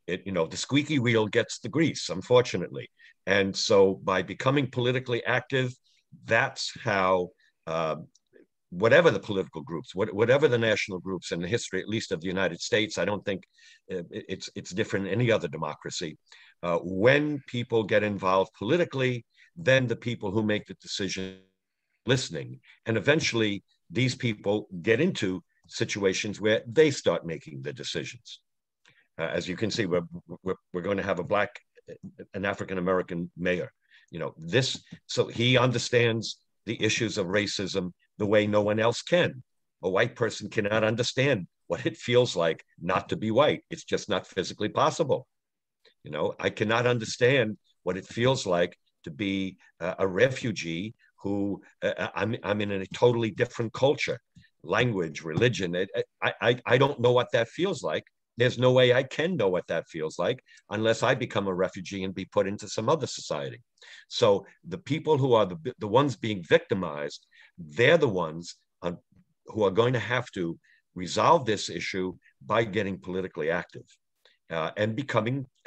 The squeaky wheel gets the grease, unfortunately. And so by becoming politically active, that's how, whatever the political groups, whatever the national groups in the history, at least of the United States, I don't think it's different in any other democracy. When people get involved politically, then the people who make the decision listening. And eventually these people get into situations where they start making the decisions. As you can see, we're going to have an African-American mayor. So he understands the issues of racism the way no one else can. A white person cannot understand what it feels like not to be white. It's just not physically possible. I cannot understand what it feels like to be a refugee who I'm in a totally different culture, language, religion. I don't know what that feels like. There's no way I can know what that feels like unless I become a refugee and be put into some other society. So the people who are the ones being victimized, they're the ones who are going to have to resolve this issue by getting politically active and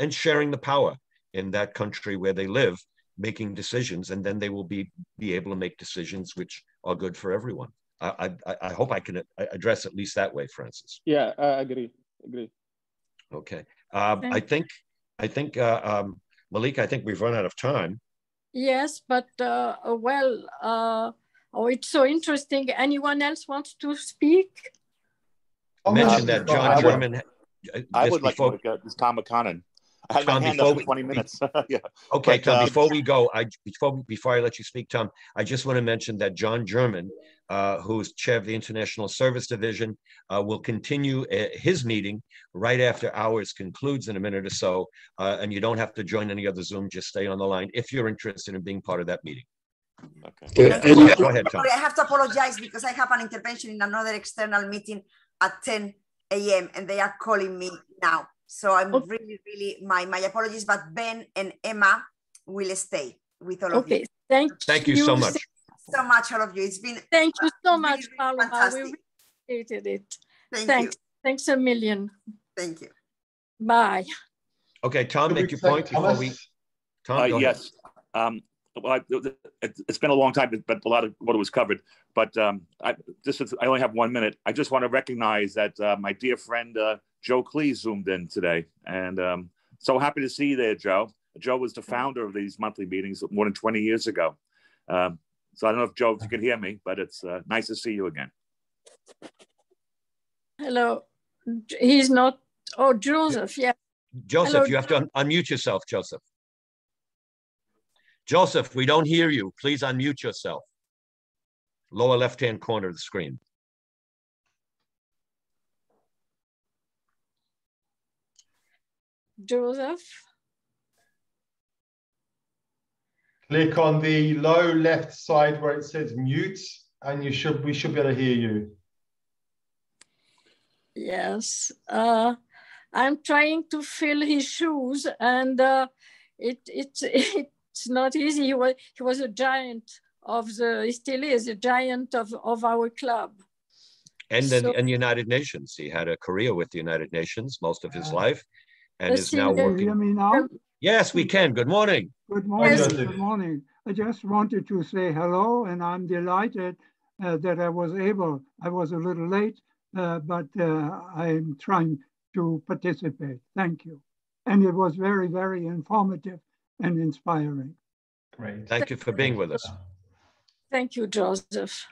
sharing the power in that country where they live, making decisions, and then they will be able to make decisions which are good for everyone. I hope I can address at least that way, Francis. Yeah, I agree. Okay. I think Malika, I think we've run out of time. Yes, but it's so interesting. Anyone else wants to speak? I mentioned that John German. I would like to go. This is Tom McConnon. I had my hand up for 20 minutes. Yeah. Okay, Tom, before we go, before I let you speak, Tom, I just want to mention that John German, who's chair of the International Service Division, will continue his meeting right after ours concludes in a minute or so. And you don't have to join any other Zoom, just stay on the line if you're interested in being part of that meeting. Okay. Go ahead, Tom. I have to apologize because I have an intervention in another external meeting at 10 a.m. and they are calling me now. So I'm really, my apologies, but Ben and Emma will stay with all of you. Thank you so much. So much, all of you. It's been thank you so much, really Paloma. Fantastic. We appreciated it. Thanks. Thanks a million. Thank you. Bye. Okay, Tom, make your point before we. Tom, go yes. Well, it's been a long time, but a lot of what was covered. But I only have 1 minute. I just want to recognize that my dear friend Joe Clee zoomed in today, and so happy to see you there, Joe. Joe was the founder of these monthly meetings more than 20 years ago. So I don't know if Joe, if you can hear me, but it's nice to see you again. Hello. He's not. Oh, Joseph. Yeah. Joseph, hello. You have to unmute yourself, Joseph. Joseph, we don't hear you. Please unmute yourself. Lower left-hand corner of the screen. Joseph. Click on the low left side where it says mute, and we should be able to hear you. Yes. I'm trying to fill his shoes, and it's not easy. He was a giant he still is a giant of our club. And then in the United Nations, he had a career with the United Nations most of his life, and is now working. Can you hear me now? Yes, we can. Good morning. Good morning. Good morning. I just wanted to say hello, and I'm delighted that I was a little late, but I'm trying to participate. Thank you. And it was very, very informative and inspiring. Great. Thank you for being with us. Thank you, Joseph.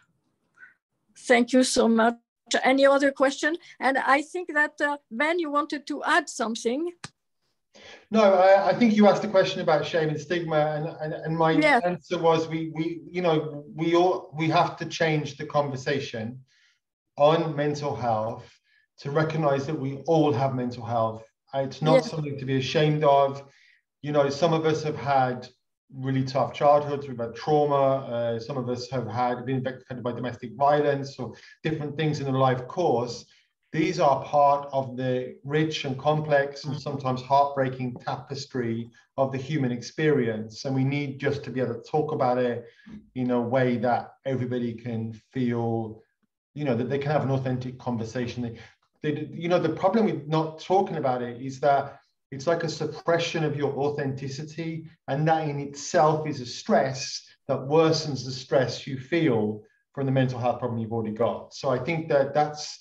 Thank you so much. Any other question? And I think that, Ben, you wanted to add something. No, I think you asked a question about shame and stigma, and my answer was we have to change the conversation on mental health to recognize that we all have mental health. It's not something to be ashamed of. Some of us have had really tough childhoods, we've had trauma, some of us have been affected by domestic violence or different things in the life course. These are part of the rich and complex and sometimes heartbreaking tapestry of the human experience. And we need just to be able to talk about it in a way that everybody can feel, you know, that they can have an authentic conversation. You know, the problem with not talking about it is that it's like a suppression of your authenticity, and that in itself is a stress that worsens the stress you feel from the mental health problem you've already got. So I think that that's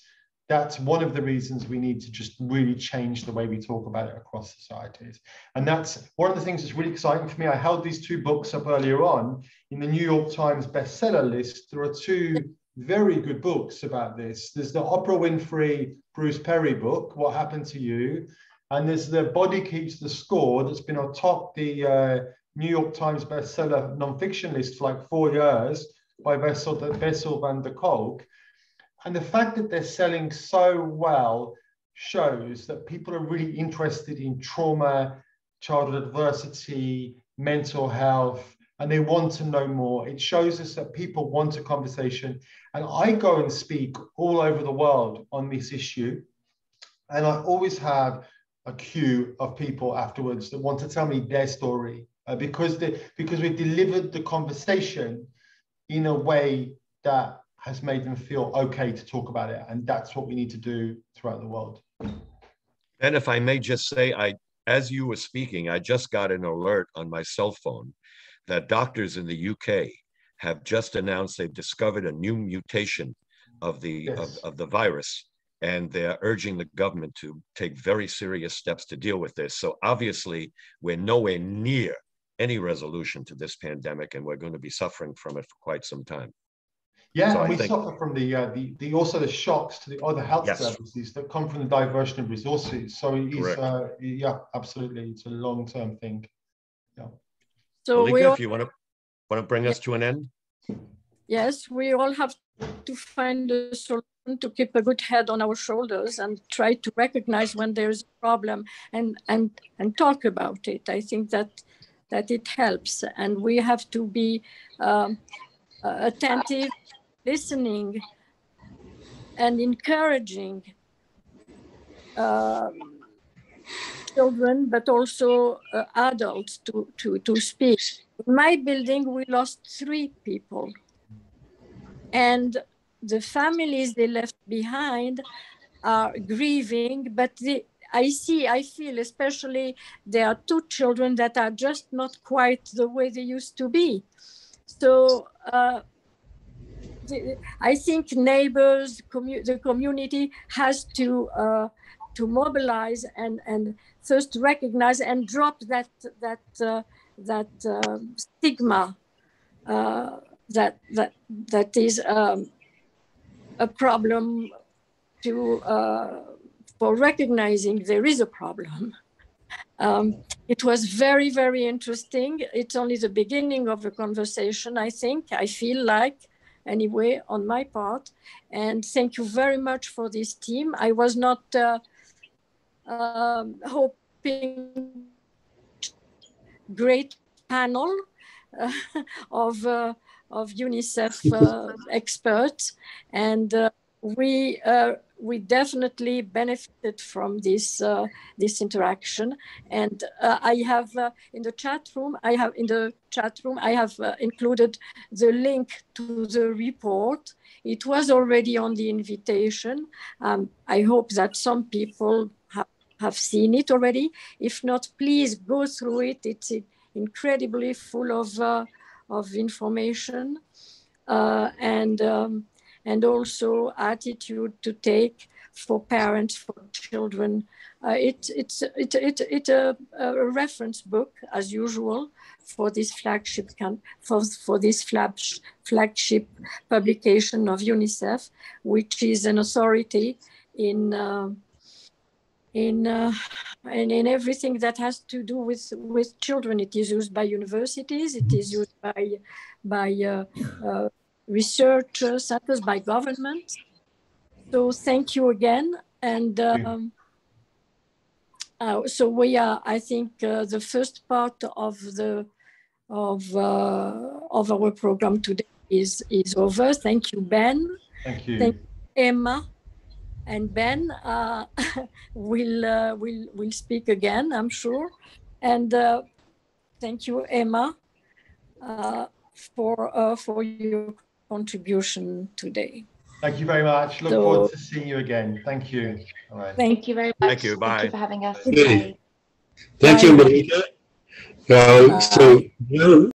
one of the reasons we need to just really change the way we talk about it across societies. And that's one of the things that's really exciting for me. I held these two books up earlier on. In the New York Times bestseller list, there are two very good books about this. There's the Oprah Winfrey, Bruce Perry book, What Happened to You? And there's the Body Keeps the Score that's been on top the New York Times bestseller nonfiction list for like 4 years by Bessel van der Kolk. And the fact that they're selling so well shows that people are really interested in trauma, childhood adversity, mental health, and they want to know more. It shows us that people want a conversation. And I go and speak all over the world on this issue. And I always have a queue of people afterwards that want to tell me their story because we delivered the conversation in a way that has made them feel okay to talk about it. And that's what we need to do throughout the world. And if I may just say, as you were speaking, I just got an alert on my cell phone that doctors in the UK have just announced they've discovered a new mutation of the virus, and they're urging the government to take very serious steps to deal with this. So obviously, we're nowhere near any resolution to this pandemic, and we're going to be suffering from it for quite some time. Yeah, so and we suffer from also the shocks to the other health services that come from the diversion of resources. So it is, yeah, absolutely, it's a long-term thing. Yeah. So Malika, if you want to bring us to an end. Yes, we all have to find a solution to keep a good head on our shoulders and try to recognize when there's a problem and talk about it. I think that it helps, and we have to be attentive, listening, and encouraging children, but also adults to speak. In my building, we lost 3 people. And the families they left behind are grieving, but I feel especially there are 2 children that are just not quite the way they used to be. So I think neighbors, the community has to mobilize and first recognize and drop that stigma that is a problem for recognizing there is a problem. It was very, very interesting. It's only the beginning of a conversation, I think. I feel like, anyway, on my part. And thank you very much for this team. I was not hoping great panel of UNICEF experts, and we definitely benefited from this interaction. And I have in the chat room I have included the link to the report. It was already on the invitation. I hope that some people have seen it already. If not, please go through it. It's incredibly full of information and also attitude to take for parents, for children. It's a reference book, as usual, for this flagship flagship publication of UNICEF, which is an authority in everything that has to do with children. It is used by universities. It is used by research centers, by governments. So thank you again. And so we are, I think, the first part of our program today is over. Thank you, Ben. Thank you. Thank you, Emma. And Ben will speak again, I'm sure. And thank you, Emma, for your contribution today. Thank you very much. Look forward to seeing you again. Thank you. All right. Thank you very much. Thank you. Bye. Thank you for having us. Okay. Bye. Thank you, Malika. So,